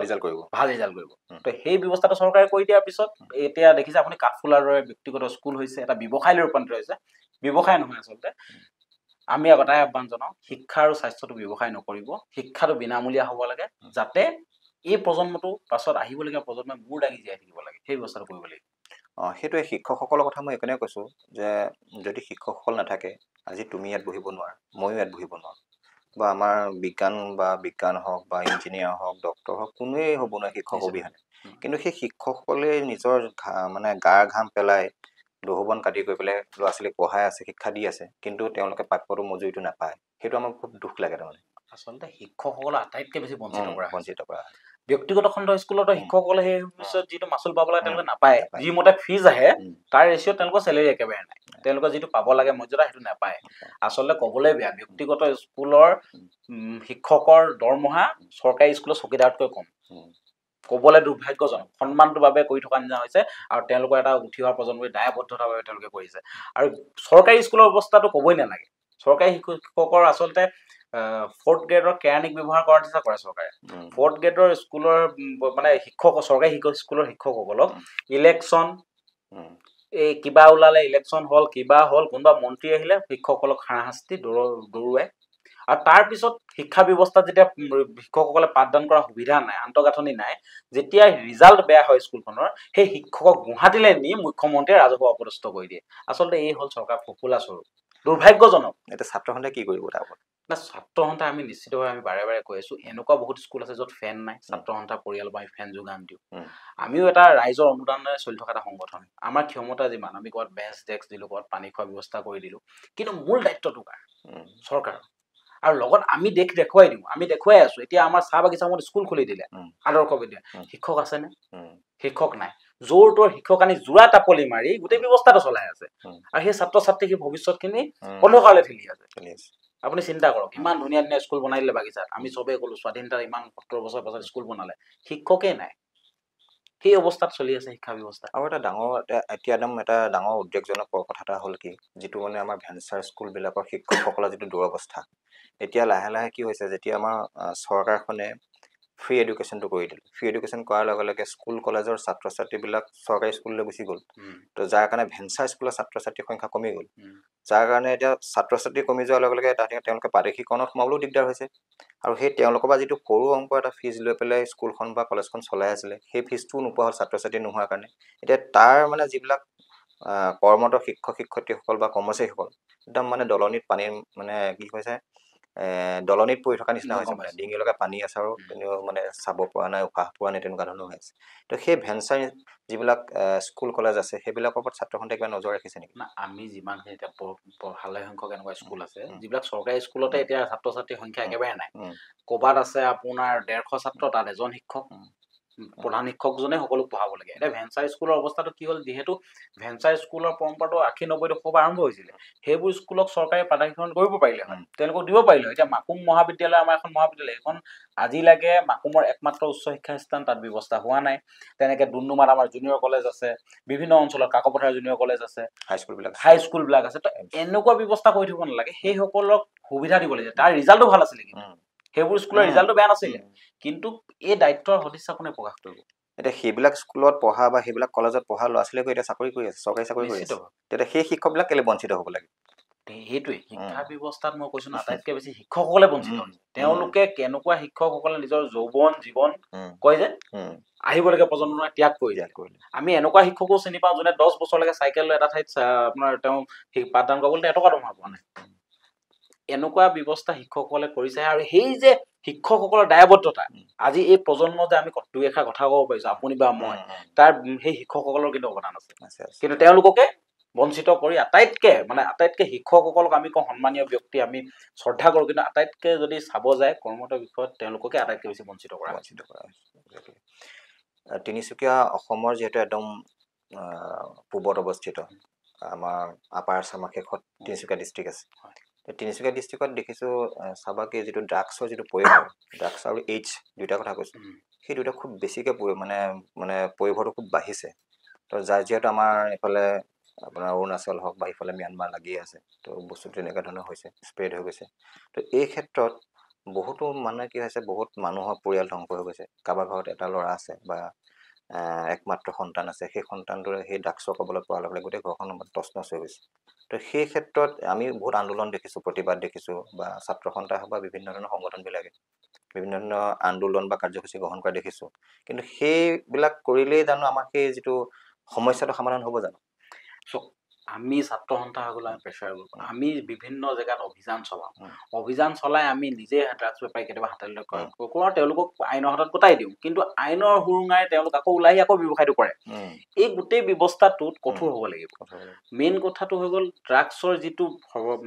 ৰিজাল্ট কৰিব তো সেই ব্যৱস্থাটো চৰকাৰে কৰি দিয়াৰ পিছত এতিয়া দেখিছে আপুনি কাঠফুলাৰ দৰে ব্যক্তিগত স্কুল হৈছে এটা ব্যৱসায়লৈ ৰূপান্তৰিত হৈছে ব্যৱসায় নহয় আচলতে আমি এটাই আহ্বান জনাওঁ শিক্ষা আৰু স্বাস্থ্যটো ব্যৱসায় নকৰিব শিক্ষাটো বিনামূলীয়া হ'ব লাগে যাতে এই প্ৰজন্মটো পাছত আহিবলগীয়া প্ৰজন্মই মূৰ দাঙি জীয়াই থাকিব লাগে সেই ব্যৱস্থাটো কৰিব লাগিব সেইটোৱে শিক্ষকসকলৰ কথা মই এইকাৰণে কৈছোঁ যে যদি শিক্ষকসকল নাথাকে আজি তুমি ইয়াত বহিব নোৱাৰা ময়ো ইয়াত বহিব নোৱাৰোঁ বা আমাৰ বিজ্ঞান হওক বা ইঞ্জিনিয়াৰ হওক ডক্টৰ হওক কোনোৱেই হ'ব নোৱাৰে শিক্ষক অবিহনে কিন্তু সেই শিক্ষকসকলে নিজৰ মানে গাৰ ঘাম পেলাই লহুবন কাটি কৰি পেলাই ল'ৰা ছোৱালীক পঢ়াই আছে শিক্ষা দি আছে কিন্তু তেওঁলোকে প্ৰাপ্যটো মজুৰিটো নাপায় সেইটো আমাৰ খুব দুখ লাগে তাৰমানে আচলতে শিক্ষকসকলক আটাইতকৈ বেছি বঞ্চিত কৰা ব্যক্তিগত খণ্ড স্কুলত শিক্ষকসকলে সেই ভৱিষ্যত যিটো মাচুল পাব লাগে তেওঁলোকে নাপায় যিমতে ফিজ আহে তাৰ ৰেচিঅ'ত তেওঁলোকৰ চেলেৰি একেবাৰে নাই তেওঁলোকে যিটো পাব লাগে মৰ্যাদা সেইটো নাপায় আচলতে ক'বলৈ বেয়া ব্যক্তিগত স্কুলৰ শিক্ষকৰ দৰমহা চৰকাৰী স্কুলৰ চকীদাৰতকৈ কম ক'বলৈ দুৰ্ভাগ্যজনক সন্মানটোৰ বাবে কৰি থকা নিচিনা হৈছে আৰু তেওঁলোকৰ এটা উঠি অহা প্ৰজন্মৰ দায়বদ্ধতাৰ বাবে তেওঁলোকে কৰিছে আৰু চৰকাৰী স্কুলৰ অৱস্থাটো ক'বই নালাগে চৰকাৰী শিক্ষকৰ আচলতে 4th গ্ৰেডৰ কেৰানিক ব্যৱহাৰ কৰাৰ নিচিনা কৰে চৰকাৰে 4th গ্ৰেডৰ স্কুলৰ মানে চৰকাৰী স্কুলৰ শিক্ষকসকলক ইলেকশ্যন এই কিবা ওলালে ইলেকশ্যন হ'ল কিবা হ'ল কোনোবা মন্ত্ৰী আহিলে শিক্ষকসকলক হাৰাশাস্তি দৌৰুৱাই আৰু তাৰপিছত শিক্ষা ব্যৱস্থাত যেতিয়া শিক্ষকসকলে পাঠদান কৰাৰ সুবিধা নাই আন্তঃগাঁথনি নাই যেতিয়া ৰিজাল্ট বেয়া হয় স্কুলখনৰ সেই শিক্ষকক গুৱাহাটীলৈ নি মুখ্যমন্ত্ৰীয়ে ৰাজহুৱা অপদস্থ কৰি দিয়ে আচলতে এই হ'ল চৰকাৰ ফকুলা স্বৰূপ দুৰ্ভাগ্যজনক এতিয়া ছাত্ৰখনে কি কৰিব তাৰ ওপৰত না ছাত্ৰ সন্থা আমি নিশ্চিতভাৱে আমি বাৰে বাৰে কৈ আছো এনেকুৱা বহুত স্কুল আছে য'ত ফেন নাই ছাত্ৰ সন্থা পৰিয়াল বা ফেন যোগান দিওঁ আমিও এটা ৰাইজৰ অনুদানেৰে চলি থকা এটা সংগঠন আমাৰ ক্ষমতা যিমান আমি ক'ৰবাত বেঞ্চ ডেস্ক দিলোঁ ক'ৰবাত পানী খোৱাৰ ব্যৱস্থা কৰি দিলোঁ কিন্তু মূল দায়িত্বটো কাৰ চৰকাৰ আৰু লগত আমি দেখুৱাই দিওঁ আমি দেখুৱাই আছো এতিয়া আমাৰ চাহ বাগিচামত স্কুল খুলি দিলে আদৰ্শ বিদ্যা শিক্ষক আছেনে শিক্ষক নাই জোৰ তোৰ শিক্ষক আনি জোৰা টাপলি মাৰি গোটেই ব্যৱস্থাটো চলাই আছে আৰু সেই ছাত্ৰ ছাত্ৰীক ভৱিষ্যতখিনি অন্ধকাৰলৈ ঠেলি আছে আপুনি চিন্তা কৰক ইমান ধুনীয়া ধুনীয়া স্কুল বনাই দিলে বাগিচাত আমি চবেই ক'লো স্বাধীনতাৰ ইমান ৭০ বছৰ পাছত স্কুল বনালে শিক্ষকেই নাই সেই অৱস্থাত চলি আছে শিক্ষা ব্যৱস্থা আৰু এটা ডাঙৰ এতিয়া একদম এটা ডাঙৰ উদ্বেগজনক কথা এটা হ'ল কি যিটো মানে আমাৰ ভেঞ্চাৰ স্কুলবিলাকৰ শিক্ষকসকলৰ যিটো দুৰৱস্থা এতিয়া লাহে লাহে কি হৈছে যেতিয়া আমাৰ চৰকাৰখনে ফ্ৰী এডুকেশ্যনটো কৰি দিলে ফ্ৰী এডুকেশ্যন কৰাৰ লগে লগে স্কুল কলেজৰ ছাত্ৰ ছাত্ৰীবিলাক চৰকাৰী স্কুললৈ গুচি গ'ল তো যাৰ কাৰণে ভেঞ্চাৰ স্কুলৰ ছাত্ৰ ছাত্ৰীৰ সংখ্যা কমি গ'ল যাৰ কাৰণে এতিয়া ছাত্ৰ ছাত্ৰী কমি যোৱাৰ লগে লগে তেওঁলোকে প্ৰাদেশিকৰণত সোমাবলৈও দিগদাৰ হৈছে আৰু সেই তেওঁলোকৰ পৰা যিটো সৰু অংক এটা ফিজ লৈ পেলাই স্কুলখন বা কলেজখন চলাই আছিলে সেই ফিজটোও নোপোৱা হ'ল ছাত্ৰ ছাত্ৰী নোহোৱাৰ কাৰণে এতিয়া তাৰ মানে যিবিলাক কৰ্মৰত শিক্ষক শিক্ষয়িত্ৰীসকল বা কৰ্মচাৰীসকল একদম মানে দলনিত পানীৰ মানে কি কৈছে দলনিত পৰি থকা নিচিনা হৈছে মানে ডিঙি লগা পানী আছে আৰু মানে চাব পৰা নাই উশাহ পোৱা নাই তেনেকুৱা ধৰণৰ হৈ আছে তো সেই ভেঞ্চাৰ যিবিলাক স্কুল কলেজ আছে সেইবিলাকৰ ওপৰত ছাত্ৰ সন্থাই কিবা নজৰ ৰাখিছে নেকি না আমি যিমানখিনি এতিয়া ভালে সংখ্যক এনেকুৱা স্কুল আছে যিবিলাক চৰকাৰী স্কুলতে এতিয়া ছাত্ৰ ছাত্ৰীৰ সংখ্যা একেবাৰে নাই ক'ৰবাত আছে আপোনাৰ ১৫০ ছাত্ৰ তাত এজন শিক্ষক প্ৰধান শিক্ষকজনে সকলোক পঢ়াব লাগে এতিয়া ভেঞ্চাৰ স্কুলৰ অৱস্থাটো কি হ'ল যিহেতু ভেঞ্চাৰ স্কুলৰ পৰম্পৰাটো ৮০-৯০ দশকৰ পৰা আৰম্ভ হৈছিলে সেইবোৰ স্কুলক চৰকাৰে প্ৰাদেশিকৰণ কৰিব পাৰিলে হয় তেওঁলোকক দিব পাৰিলে এতিয়া মাকুম মহাবিদ্যালয় আমাৰ এখন মহাবিদ্যালয় এখন আজিলৈকে মাকুমৰ একমাত্ৰ উচ্চ শিক্ষা স্থান তাত ব্যৱস্থা হোৱা নাই তেনেকৈ ডুমডুমাত আমাৰ জুনিয়ৰ কলেজ আছে বিভিন্ন অঞ্চলত কাকপথাৰ জুনিয়ৰ কলেজ আছে হাইস্কুলবিলাক আছে তো এনেকুৱা ব্যৱস্থা কৰি থ'ব নালাগে সেইসকলক সুবিধা দিব লাগে তাৰ ৰিজাল্টটো ভাল আছিলে কিন্তু সেইবোৰ স্কুলৰ ৰিজাল্টটো বেয়া নাছিলে কিন্তু এই দায়িত্বৰ সদিচ্ছা কোনে প্ৰকাশ কৰিব এতিয়া সেইবিলাক স্কুলত পঢ়া বা সেইবিলাক কলেজত পঢ়া ল'ৰা ছোৱালীকো এতিয়া চাকৰি কৰি আছে চৰকাৰী চাকৰি কৰি আছে তেতিয়া সেই শিক্ষকবিলাক কেলে বঞ্চিত হ'ব লাগে সেইটোৱে শিক্ষা ব্যৱস্থাত মই কৈছো আটাইতকৈ বেছি শিক্ষকসকলে বঞ্চিত হৈছে তেওঁলোকে কেনেকুৱা শিক্ষকসকলে নিজৰ যৌৱন জীৱন কয় যে আহিবলগীয়া প্ৰজন্মই ত্যাগ কৰিলে আমি এনেকুৱা শিক্ষকো চিনি পাওঁ যোনে 10 বছৰলৈকে চাইকেল লৈ এটা ঠাইত আপোনাৰ তেওঁ পাঠদান কৰিবলৈ এটকা দৰমহা পোৱা নাই এনেকুৱা ব্যৱস্থা শিক্ষকসকলে কৰিছে আৰু সেই যে শিক্ষকসকলৰ দায়বদ্ধতা আজি এই প্ৰজন্ম যে আমি দুই এষাৰ কথা ক'ব পাৰিছো আপুনি বা মই তাৰ সেই শিক্ষকসকলৰ কিন্তু অৱদান আছে কিন্তু তেওঁলোককে বঞ্চিত কৰি আটাইতকৈ শিক্ষকসকলক আমি কওঁ সন্মানীয় ব্যক্তি আমি শ্ৰদ্ধা কৰোঁ কিন্তু আটাইতকৈ যদি চাব যায় কৰ্মৰত বিষয়ত তেওঁলোককে আটাইতকৈ বেছি বঞ্চিত কৰা হৈছে তিনিচুকীয়া অসমৰ যিহেতু একদম পূবত অৱস্থিত আমাৰ আপাৰ আছামৰ শেষত তিনিচুকীয়া ডিষ্ট্ৰিক্ট আছে তিনিচুকীয়া ডিষ্ট্ৰিক্টত দেখিছোঁ চাবাকে যিটো ড্ৰাগছৰ যিটো পৰিসৰ ড্ৰাগছ আৰু এইডছ দুইটা কথা কৈছোঁ সেই দুটা খুব বেছিকৈ মানে পৰিসৰটো খুব বাঢ়িছে তো যিহেতু আমাৰ এইফালে আপোনাৰ অৰুণাচল হওক বা ইফালে ম্যানমাৰ লাগিয়ে আছে তো বস্তুটো এনেকুৱা ধৰণৰ হৈছে স্প্ৰেড হৈ গৈছে তো এই ক্ষেত্ৰত বহুতো মানুহে কি হৈছে বহুত মানুহৰ পৰিয়াল ধ্বংস হৈ গৈছে কাৰোবাৰ ঘৰত এটা ল'ৰা আছে বা একমাত্ৰ সন্তান আছে সেই সন্তানটোৰে সেই ড্ৰাগছৰ কবলত পোৱাৰ লগে লগে গোটেই ঘৰখন তছনছ হৈ গৈছে তো সেই ক্ষেত্ৰত আমি বহুত আন্দোলন দেখিছোঁ প্ৰতিবাদ দেখিছোঁ বা ছাত্ৰ সন্থা হওক বা বিভিন্ন ধৰণৰ সংগঠনবিলাকে বিভিন্ন ধৰণৰ আন্দোলন বা কাৰ্যসূচী গ্ৰহণ কৰা দেখিছোঁ কিন্তু সেইবিলাক কৰিলেই জানো আমাৰ সেই যিটো সমস্যাটো সমাধান হ'ব জানো আমি ছাত্ৰ সন্থাসকলে প্ৰেছাৰ কৰোঁ আমি বিভিন্ন জেগাত অভিযান চলাই আমি নিজে ড্ৰাগছ বেপাৰী কেতিয়াবা হাতলৈ কৰোঁ আৰু তেওঁলোকক আইনৰ হাতত গতাই দিওঁ কিন্তু আইনৰ সুৰুঙাই তেওঁলোক আকৌ ওলাই আকৌ ব্যৱসায়টো কৰে এই গোটেই ব্যৱস্থাটোত কঠোৰ হ'ব লাগিব মেইন কথাটো হৈ গ'ল ড্ৰাগছৰ যিটো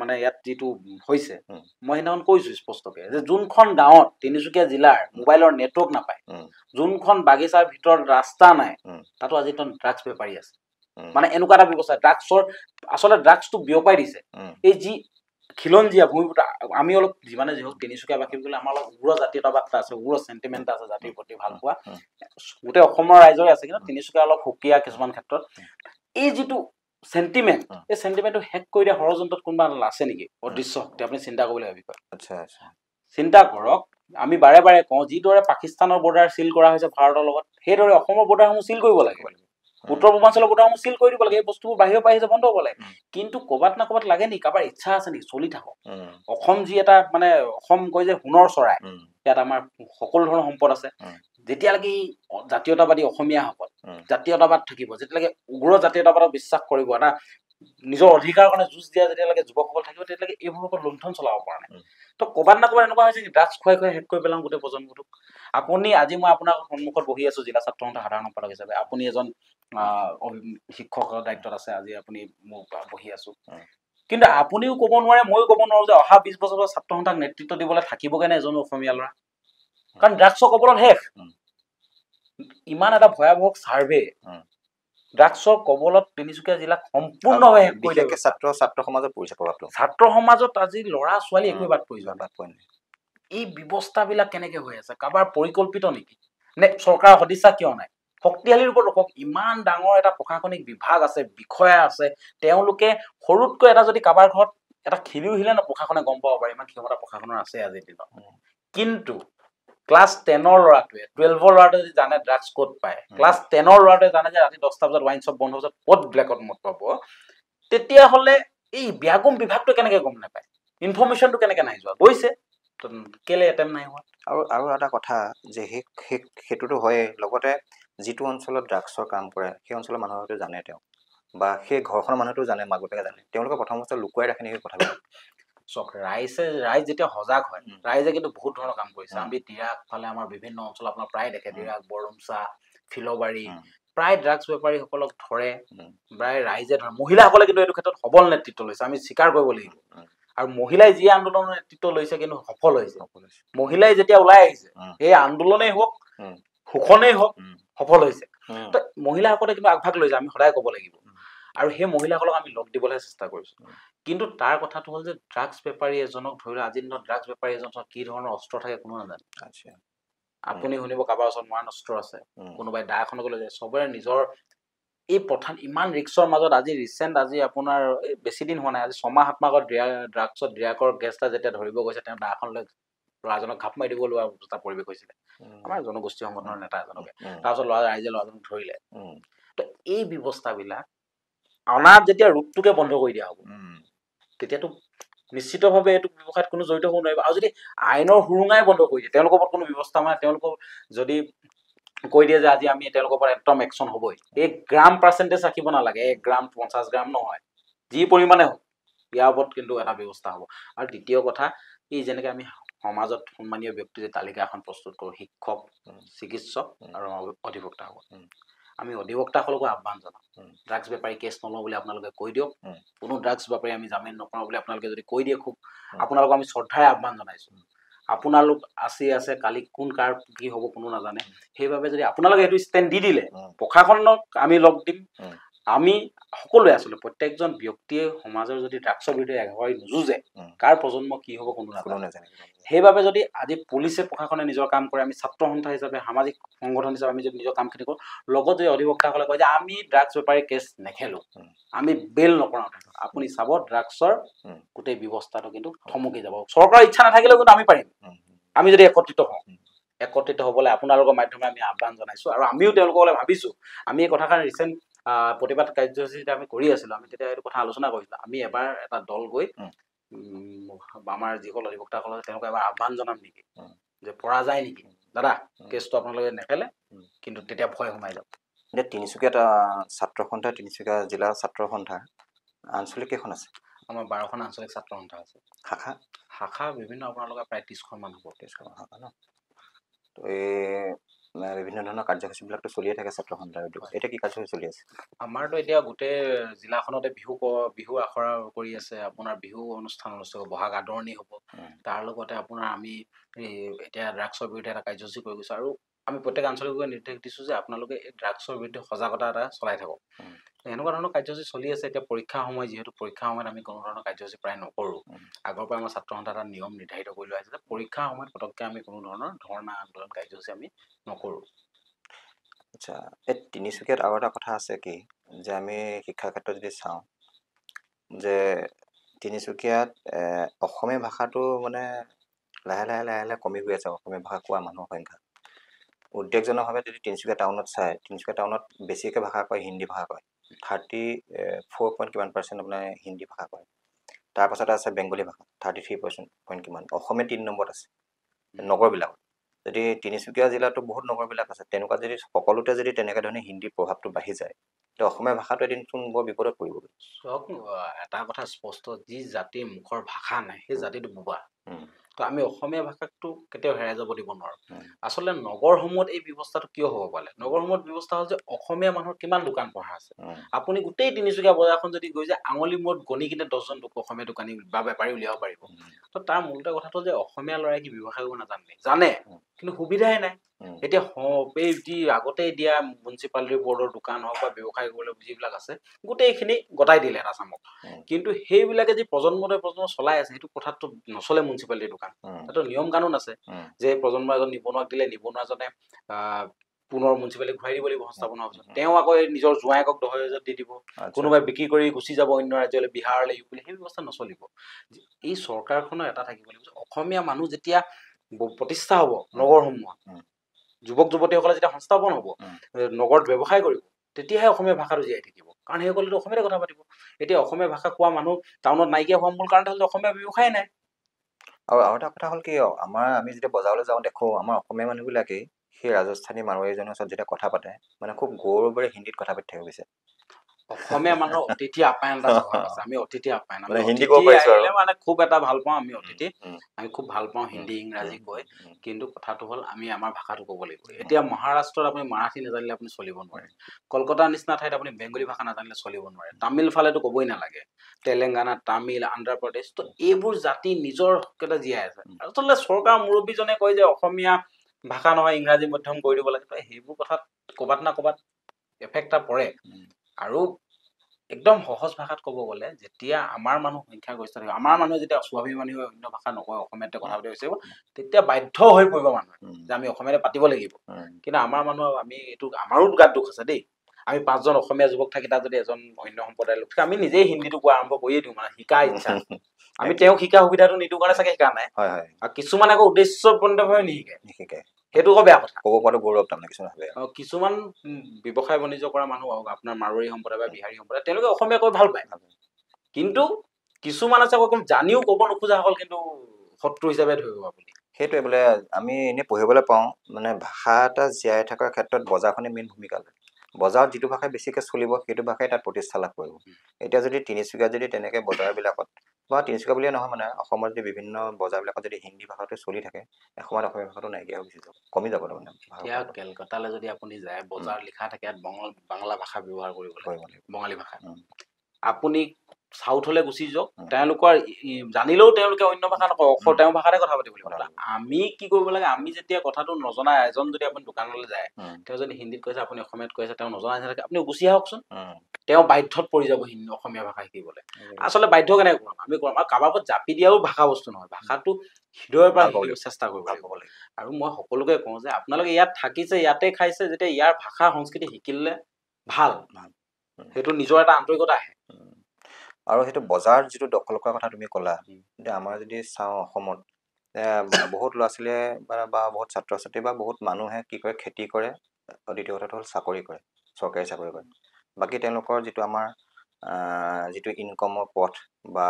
মানে ইয়াত যিটো হৈছে মই সেইদিনাখন কৈছোঁ স্পষ্টকৈ যে যোনখন গাঁৱত তিনিচুকীয়া জিলাৰ মোবাইলৰ নেটৱৰ্ক নাপায় যোনখন বাগিচাৰ ভিতৰত ৰাস্তা নাই তাতো আজি ড্ৰাগছ বেপাৰী আছে মানে এনেকুৱা এটা ব্যৱস্থা ড্ৰাগছৰ আচলতে ড্ৰাগছটো বিয়পাই দিছে এই যি খিলঞ্জীয়া ভূমিপুত্ৰ আমি অলপ যিমানে যি হওক তিনিচুকীয়াবাসী বুলি আমাৰ অলপ উগ্ৰ জাতীয়তাবাদ এটা আছে উগ্ৰ চেণ্টিমেণ্ট আছে জাতিৰ প্ৰতি ভাল পোৱা গোটেই অসমৰ ৰাইজৰে আছে কিন্তু তিনিচুকীয়া অলপ সুকীয়া কিছুমান ক্ষেত্ৰত এই যিটো চেণ্টিমেণ্ট এই চেণ্টিমেণ্টটো শেষ কৰি দিয়া ষড়যন্ত্ৰত কোনোবা আছে নেকি অদৃশ্য শক্তি আপুনি চিন্তা কৰিবলৈ বিষয় চিন্তা কৰক আমি বাৰে বাৰে কওঁ যিদৰে পাকিস্তানৰ বৰ্ডাৰ চিল কৰা হৈছে ভাৰতৰ লগত সেইদৰে অসমৰ বৰ্ডাৰসমূহ চিল কৰিব লাগে উত্তৰ পূৰ্বাঞ্চলৰ বৰ্ডাৰসমূহ চিল কৰি দিব লাগে এই বস্তুবোৰ বাহিৰৰ পৰা আহিছে বন্ধ হ'ব লাগে কিন্তু ক'ৰবাত না ক'ৰবাত লাগে নেকি কাৰোবাৰ ইচ্ছা আছে নেকি চলি থাকক অসম যি এটা মানে অসম কয় যে সোণৰ চৰাই ইয়াত আমাৰ সকলো ধৰণৰ সম্পদ আছে যেতিয়ালৈকে জাতীয়তাবাদী অসমীয়াসকল জাতীয়তাবাদ থাকিব যেতিয়ালৈকে উগ্ৰ জাতীয়তাবাদক বিশ্বাস কৰিব এটা নিজৰ অধিকাৰৰ কাৰণে যুঁজ দিয়া যেতিয়ালৈকে যুৱকসকল থাকিব তেতিয়ালৈকে এইবোৰৰ ওপৰত লুণ্ঠন চলাব পৰা নাই তো ক'ৰবাত না ক'ৰবাত এনেকুৱা হৈছে ড্ৰাগছ খুৱাই শেষ কৰি পেলাওঁ গোটেই প্ৰজন্মটোক আপুনি আজি মই আপোনাৰ সন্মুখত বহি আছো জিলা ছাত্ৰ সন্থাৰ সাধাৰণ সম্পাদক হিচাপে আপুনি এজন শিক্ষকৰ দায়িত্বত আছে আজি আপুনি মোক বহি আছো কিন্তু আপুনিও ক'ব নোৱাৰে ময়ো ক'ব নোৱাৰো যে অহা 20 বছৰৰ ছাত্ৰ সন্থাক নেতৃত্ব দিবলৈ থাকিবগে নে এজন অসমীয়া ল'ৰা কাৰণ ড্ৰাগছৰ কবলত শেষ ইমান এটা ভয়াৱহ ছাৰ্ভে ড্ৰাগছৰ কবলত তিনিচুকীয়া জিলাক সম্পূৰ্ণভাৱে শেষ কৰি দিয়ে ছাত্ৰ সমাজত পৰিছে প্ৰভাৱটো ছাত্ৰ সমাজত আজি ল'ৰা ছোৱালী একোৱে বাদ পৰি যোৱা এই ব্যৱস্থাবিলাক কেনেকে হৈ আছে কাৰোবাৰ পৰিকল্পিত নেকি নে চৰকাৰৰ সদিচ্ছা কিয় নাই শক্তিশালী ৰূপত ৰখক ইমান ডাঙৰ এটা প্ৰশাসনিক বিভাগ আছে বিষয়া আছে তেওঁলোকে সৰুতকৈ এটা যদি কাৰোবাৰ ঘৰত এটা খিলি উহিলে ন প্ৰশাসনে গম পাব পাৰে ইমান ক্ষমতা প্ৰশাসনৰ আছে আজিৰ দিনত কিন্তু ক্লাছ 10ৰ ল'ৰাটোৱে 12ৰ ল'ৰাটোৱে যদি জানে ড্ৰাগছ ক'ত পায় ক্লাছ 10ৰ ল'ৰাটোৱে জানে যে ৰাতি 10টা বজাত ৱাইন শ্বপ বন্ধ বজাত ক'ত ব্লেকত মদ পাব তেতিয়াহ'লে এই ব্যাগম বিভাগটো কেনেকে গম নাপায় ইনফৰমেশ্যনটো কেনেকে নাই যোৱা গৈছে কেলে এটেম্প নাই হোৱা আৰু এটা কথা যে সেইটোতো হয়েই লগতে যিটো অঞ্চলত ড্ৰাগছৰ কাম কৰে সেই অঞ্চলৰ মানুহ হয়তো জানে তেওঁ বা সেই ঘৰখনৰ মানুহটো জানে মাক বাপেকে জানে তেওঁলোকে প্ৰথম অৱস্থাত লুকুৱাই ৰাখে নেকি কথাবিলাক চক ৰাইজ যেতিয়া সজাগ হয় ৰাইজে কিন্তু বহুত ধৰণৰ কাম কৰিছে আমি দিৰাক ফালে আমাৰ বিভিন্ন অঞ্চল আপোনাৰ প্ৰায় দেখে দিৰাক বৰমচা ফিলবাৰী প্ৰায় ড্ৰাগছ বেপাৰীসকলক ধৰে প্ৰায় ৰাইজে ধৰে মহিলাসকলে কিন্তু এইটো ক্ষেত্ৰত সবল নেতৃত্ব লৈছে আমি স্বীকাৰ কৰিব লাগিব আৰু মহিলাই যি আন্দোলনৰ নেতৃত্ব লৈছে কিন্তু সফল হৈছে মহিলাই যেতিয়া ওলাই আহিছে এই আন্দোলনেই হওক শোষণেই হওক সফল হৈছে তো মহিলাসকলে কিন্তু আগভাগ লৈছে আমি সদায় ক'ব লাগিব আৰু সেই মহিলাসকলক আমি লগ দিবলৈ চেষ্টা কৰিছো কিন্তু তাৰ কথাটো হ'ল যে ড্ৰাগছ বেপাৰী এজনক ধৰি আজিৰ দিনত ড্ৰাগছ বেপাৰী এজনৰ কি ধৰণৰ অস্ত্ৰ থাকে কোনো নাজানে আপুনি শুনিব কাৰোবাৰ ওচৰত মৰাণ অস্ত্ৰ আছে কোনোবাই দা এখনক লৈ যায় চবৰে নিজৰ এই প্ৰধান ইমান ৰিক্সৰ মাজত আজি ৰিচেণ্ট আজি আপোনাৰ বেছি দিন হোৱা নাই আজি 6 মাহ 7 মাহ আগত ড্ৰাগছত ড্ৰাগৰ গেছটা যেতিয়া ধৰিব গৈছে তেওঁ দা এখন লৈ ল'ৰাজনক ঘাপ মাৰি দিব লোৱা এটা পৰিৱেশ হৈছিলে আমাৰ জনগোষ্ঠী সংগঠনৰ নেতা এজনকে তাৰপিছত ৰাইজে ল'ৰাজনক ধৰিলে তো এই ব্যৱস্থাবিলাক অনাত যেতিয়া ৰূপটোকে বন্ধ কৰি দিয়া হ'ব তেতিয়াতো নিশ্চিতভাৱে এইটো ব্যৱসায়ত কোনো জড়িত হ'ব নোৱাৰিব আৰু যদি আইনৰ সুৰুঙাই বন্ধ কৰি দিয়ে তেওঁলোকৰ ওপৰত কোনো ব্যৱস্থা মানে তেওঁলোকক যদি কৈ দিয়ে যে আজি আমি তেওঁলোকৰ ওপৰত একদম একশ্যন হ'বই এই গ্ৰাম পাৰ্চেণ্টেজ ৰাখিব নালাগে 1 গ্ৰাম 50 গ্ৰাম নহয় যি পৰিমাণে হওক ইয়াৰ ওপৰত কিন্তু এটা ব্যৱস্থা হ'ব আৰু দ্বিতীয় কথা এই যেনেকৈ আমি সমাজত সন্মানীয় ব্যক্তিৰ তালিকা এখন প্ৰস্তুত কৰোঁ শিক্ষক চিকিৎসক আৰু অধিবক্তাসকল আমি অধিবক্তাসকলকো আহ্বান জনাওঁ ড্ৰাগছ বেপাৰী কেছ নলওঁ বুলি আপোনালোকে কৈ দিয়ক কোনো ড্ৰাগছ বেপাৰী আমি জামিন নকৰাওঁ বুলি আপোনালোকে যদি কৈ দিয়ে খুব আপোনালোকক আমি শ্ৰদ্ধাৰে আহ্বান জনাইছোঁ আপোনালোক আছে কালি কোন কাৰ কি হ'ব কোনো নাজানে সেইবাবে যদি আপোনালোকে এইটো ষ্টেণ্ড দি দিলে প্ৰশাসনক আমি লগ দিম আমি সকলোৱে আচলতে প্ৰত্যেকজন ব্যক্তিয়ে সমাজৰ যদি ড্ৰাগছৰ বিৰুদ্ধে এঘাৰি নুযুঁজে কাৰ প্ৰজন্ম কি হ'ব কোনো নাজানে সেইবাবে যদি আজি পুলিচে প্ৰশাসনে নিজৰ কাম কৰে আমি ছাত্ৰ সন্থা হিচাপে সামাজিক সংগঠন হিচাপে আমি যদি নিজৰ কামখিনি কৰোঁ লগত যদি অধিবক্তাসকলে কয় যে আমি ড্ৰাগছ বেপাৰী কেছ নেখেলোঁ আমি বেল নকৰাওঁ আপুনি চাব ড্ৰাগছৰ গোটেই ব্যৱস্থাটো কিন্তু থমকি যাব চৰকাৰৰ ইচ্ছা নাথাকিলেও কিন্তু আমি পাৰিম আমি যদি একত্ৰিত হ'বলৈ আপোনালোকৰ মাধ্যমে আমি আহ্বান জনাইছোঁ আৰু আমিও তেওঁলোকলৈ ভাবিছোঁ আমি এই কথাষাৰ ৰিচেণ্ট প্ৰতিবাদ কাৰ্যসূচী যেতিয়া আমি কৰি আছিলোঁ আমি তেতিয়া এইটো কথা আলোচনা কৰিছিলোঁ আমি এবাৰ এটা দল গৈ আমাৰ যিসকল অধিবক্তাসকল আছে তেওঁলোকে এবাৰ আহ্বান জনাম নেকি যে পৰা যায় নেকি দাদা কেছটো আপোনালোকে নেখেলে কিন্তু তেতিয়া ভয় সোমাই যাব এতিয়া তিনিচুকীয়াত ছাত্ৰ সন্থা তিনিচুকীয়া জিলা ছাত্ৰ সন্থা আঞ্চলিক কেইখন আছে আমাৰ 12খন আঞ্চলিক ছাত্ৰ সন্থা আছে শাখা বিভিন্ন আপোনালোকৰ প্ৰায় 30খনমান হ'ব 30খন শাখা ন তো এই বিভিন্ন ধৰণৰ কাৰ্যসূচীবিলাকতো চলিয়ে থাকে ছাত্ৰ সন্থাৰ এতিয়া কি কাৰ্যসূচী চলি আছে আমাৰতো এতিয়া গোটেই জিলাখনতে বিহু আখৰা কৰি আছে আপোনাৰ বিহু অনুষ্ঠান অনুষ্ঠিত হ'ব বহাগ আদৰণি হ'ব তাৰ লগতে আপোনাৰ আমি এতিয়া ড্ৰাগছৰ বিৰুদ্ধে এটা কাৰ্যসূচী কৰি গৈছোঁ আৰু আমি প্ৰত্যেক আঞ্চলিকভাৱে নিৰ্দেশ দিছোঁ যে আপোনালোকে এই ড্ৰাগছৰ বিৰুদ্ধে সজাগতা এটা চলাই থাকক এনেকুৱা ধৰণৰ কাৰ্যসূচী চলি আছে এতিয়া পৰীক্ষা সময় যিহেতু পৰীক্ষা সময়ত আমি কোনো ধৰণৰ কাৰ্যসূচী প্ৰায় নকৰোঁ আগৰ পৰা আমাৰ ছাত্ৰ সন্থা এটা নিয়ম নিৰ্ধাৰিত কৰি লোৱা হৈছে যে পৰীক্ষা সময়ত পটককৈ আমি কোনো ধৰণৰ ধৰ্ণা আন্দোলন কাৰ্যসূচী আমি নকৰোঁ আচ্ছা এই তিনিচুকীয়াত আৰু এটা কথা আছে কি যে আমি শিক্ষাৰ ক্ষেত্ৰত যদি চাওঁ যে তিনিচুকীয়াত অসমীয়া ভাষাটো মানে লাহে লাহে কমি গৈ আছে অসমীয়া ভাষা কোৱা মানুহৰ সংখ্যা উদ্বেগজনকভাৱে যদি তিনিচুকীয়া টাউনত চায় তিনিচুকীয়া টাউনত বেছিকৈ ভাষা কয় হিন্দী ভাষা কয় 34 কিমান % আপোনাৰ হিন্দী ভাষা কয় তাৰপাছতে আছে বেংগলী ভাষা 33% কিমান অসমীয়া 3 নম্বৰত আছে নগৰবিলাকত যদি তিনিচুকীয়া জিলাতো বহুত নগৰবিলাক আছে তেনেকুৱা যদি সকলোতে যদি তেনেকুৱা ধৰণে হিন্দীৰ প্ৰভাৱটো বাঢ়ি যায় তো অসমীয়া ভাষাটো এদিন বৰ বিপদত পৰিব। চাওক এটা কথা স্পষ্ট, যি জাতিৰ মুখৰ ভাষা নাই সেই জাতিটো বোবা। তো আমি অসমীয়া ভাষাটো কেতিয়াও হেৰাই যাব দিব নোৱাৰোঁ। আচলতে নগৰসমূহত এই ব্যৱস্থাটো কিয় হ'ব পাৰে? নগৰসমূহত ব্যৱস্থা হ'ল যে অসমীয়া মানুহৰ কিমান দোকান পোহাৰ আছে। আপুনি গোটেই তিনিচুকীয়া বজাৰখন যদি গৈ যায় আঙুলি মূৰত গণি কিনে 10জন অসমীয়া দোকানী বা বেপাৰী উলিয়াব পাৰিব। তো তাৰ মূলতে কথাটো যে অসমীয়া ল'ৰাই কি ব্যৱসায় কৰিব নাজানে? জানে, কিন্তু সুবিধাই নাই। এতিয়া এই যি আগতেই দিয়া মিউনিচিপালিটি বৰ্ডৰ দোকান হওক বা ব্যৱসায় কৰিবলৈ যিবিলাক আছে গোটেইখিনি গতাই দিলে এটা চামক। কিন্তু সেইবিলাকে যি প্ৰজন্মতে প্ৰজন্ম চলাই আছে সেইটো কথাটো নচলে। মিউনিচিপালিটিৰ দোকান সেইটো নিয়ম কানুন আছে যে প্ৰজন্ম এজন নিবনুৱাক দিলে নিবনুৱাজনে পুনৰ মিউনিচিপালিটি ঘূৰাই দিব লাগিব সংস্থাপন হোৱাৰ পিছত। তেওঁ আকৌ নিজৰ জোঁৱায়েকক 10,000 দি দিব, কোনোবাই বিক্ৰী কৰি গুচি যাব অন্য ৰাজ্যলৈ, বিহাৰলৈ, ইউপিলৈ। সেই ব্যৱস্থা নচলিব। এই চৰকাৰখনৰ এটা থাকিব লাগিব যে অসমীয়া মানুহ যেতিয়া প্ৰতিষ্ঠা হ'ব নগৰসমূহত, যুৱক যুৱতীসকলে যেতিয়া সংস্থাপন হ'ব, নগৰত ব্যৱসায় কৰিব, তেতিয়াহে অসমীয়া ভাষাটো জীয়াই থাকিব। কাৰণ সেইসকলেতো অসমীয়াতে কথা পাতিব। এতিয়া অসমীয়া ভাষা কোৱা মানুহ টাউনত নাইকিয়া হোৱা মূল কাৰণটো হ'ল অসমীয়া ব্যৱসায় নাই। আৰু এটা কথা হ'ল কি, আমি যেতিয়া বজাৰলৈ যাওঁ দেখোঁ আমাৰ অসমীয়া মানুহবিলাকেই সেই ৰাজস্থানী মাৰোৱাৰীজনৰ ওচৰত যেতিয়া কথা পাতে মানে খুব গৌৰৱেৰে হিন্দীত কথা পাতি থাকিব বিচাৰে। অসমীয়া মানুহৰ অতিথি আপ্যায়ন এটা স্বভাৱ আছে। আমি অতিথি আপ্যায়ন, আমি হিন্দী অতিথি আহিলে মানে খুব এটা ভাল পাওঁ। আমি অতিথি আমি খুব ভাল পাওঁ হিন্দী ইংৰাজী কৈ। কিন্তু কথাটো হ'ল আমি আমাৰ ভাষাটো ক'ব লাগিব। এতিয়া মহাৰাষ্ট্ৰত আপুনি মাৰাঠী নাজানিলে আপুনি চলিব নোৱাৰে। কলকাতাৰ নিচিনা ঠাইত আপুনি বেংগলী ভাষা নাজানিলে চলিব নোৱাৰে। তামিল ফালেতো ক'বই নালাগে। তেলেংগানা, তামিল, অন্ধ্ৰপ্ৰদেশ, তো এইবোৰ জাতি নিজৰ কেইটা জীয়াই আছে। আচলতে চৰকাৰৰ মুৰব্বীজনে কয় যে অসমীয়া ভাষা নহয় ইংৰাজী মাধ্যম কৰি দিব লাগে। তো সেইবোৰ কথাত ক'ৰবাত না ক'ৰবাত এফেক্ট এটা পৰে। আৰু একদম সহজ ভাষাত ক'ব গ'লে যেতিয়া আমাৰ মানুহ সংখ্যাগৰিষ্ঠ থাকিব, আমাৰ মানুহে যেতিয়া স্বাভিমানী হৈ অন্য ভাষা নকয় অসমীয়াতে কথা পাতিব বিচাৰিব, তেতিয়া বাধ্য হৈ পৰিব মানুহে যে আমি অসমীয়াতে পাতিব লাগিব। কিন্তু আমাৰ মানুহ আমি এইটো আমাৰো গাত দুখ আছে দেই। আমি 5জন অসমীয়া যুৱক থাকি তাত যদি এজন অন্য সম্প্ৰদায়ৰ লোক থাকে, আমি নিজেই হিন্দীটো কোৱা আৰম্ভ কৰিয়ে দিওঁ। মানে শিকাৰ ইচ্ছা, আমি তেওঁক শিকাৰ সুবিধাটো নিদিওঁ কাৰণে চাগে শিকা নাই। আৰু কিছুমান আকৌ উদ্দেশ্যপ্ৰণিতভাৱে নিশিকে, সেইটো আকৌ বেয়া কথা। ক'ব পৰাটো গৌৰৱ তাৰমানে কিছুমান ভাবে। কিছুমান ব্যৱসায় বাণিজ্য কৰা মানুহ আপোনাৰ মাৰোৱাৰী সম্প্ৰদায় বা বিহাৰী সম্প্ৰদায় তেওঁলোকে অসমীয়া কৈ ভাল পায়। কিন্তু কিছুমান আছে আকৌ জানিও ক'ব নোখোজাসকল কিন্তু শত্ৰু হিচাপে ধৰিব আপুনি। সেইটোৱে বোলে আমি এনেই পঢ়িবলৈ পাওঁ মানে ভাষা এটা জীয়াই থকাৰ ক্ষেত্ৰত বজাৰখনে মেইন ভূমিকা লয়। বজাৰত যিটো ভাষাই বেছিকৈ চলিব সেইটো ভাষাই তাত প্ৰতিষ্ঠা লাভ কৰিব। এতিয়া যদি তিনিচুকীয়াত যদি তেনেকৈ বজাৰবিলাকত বা তিনিচুকীয়া বুলিয়ে নহয় মানে অসমৰ যদি বিভিন্ন বজাৰবিলাকত যদি হিন্দী ভাষাটো চলি থাকে, এসময়ত অসমীয়া ভাষাটো নাইকিয়া হৈ গুচি যাব, কমি যাব তাৰমানে। এতিয়া কেলকাতালৈ যদি আপুনি যায় বজাৰ লিখা থাকে ইয়াত বাংলা ভাষা ব্যৱহাৰ কৰিব লাগিব, বঙালী ভাষা। আপুনি চাউথলৈ গুচি যাওক, তেওঁলোকৰ জানিলেও তেওঁলোকে অন্য ভাষা নকয়, তেওঁ ভাষাতে কথা পাতিব লাগিব। আমি কি কৰিব লাগে, আমি যেতিয়া কথাটো নজনা এজন যদি আপুনি দোকানলৈ যায়, তেওঁ যদি হিন্দীত কৈছে আপুনি অসমীয়াত কৈছে, তেওঁ নজনা থাকে, আপুনি গুচি আহকচোন। তেওঁ বাধ্যত পৰি যাব অসমীয়া ভাষা শিকিবলৈ। আচলতে বাধ্য কেনেকৈ কৰিম আমি কৰিম। আৰু কাৰোবাৰ ওপৰত জাপি দিয়াও ভাষা বস্তু নহয়, ভাষাটো হৃদয়ৰ পৰা শিকিব চেষ্টা কৰিব লাগিব। আৰু মই সকলোকে কওঁ যে আপোনালোকে ইয়াত থাকিছে, ইয়াতে খাইছে, যেতিয়া ইয়াৰ ভাষা সংস্কৃতি শিকিলে ভাল, সেইটো নিজৰ এটা আন্তৰিকতা আহে। আৰু সেইটো বজাৰ যিটো দখল কৰাৰ কথা তুমি ক'লা, এতিয়া আমাৰ যদি চাওঁ অসমত বহুত ল'ৰা ছোৱালীয়ে বা বহুত ছাত্ৰ ছাত্ৰী বা বহুত মানুহে কি কৰে, খেতি কৰে, দ্বিতীয় কথাটো হ'ল চাকৰি কৰে, চৰকাৰী চাকৰি কৰে। বাকী তেওঁলোকৰ যিটো আমাৰ যিটো ইনকমৰ পথ বা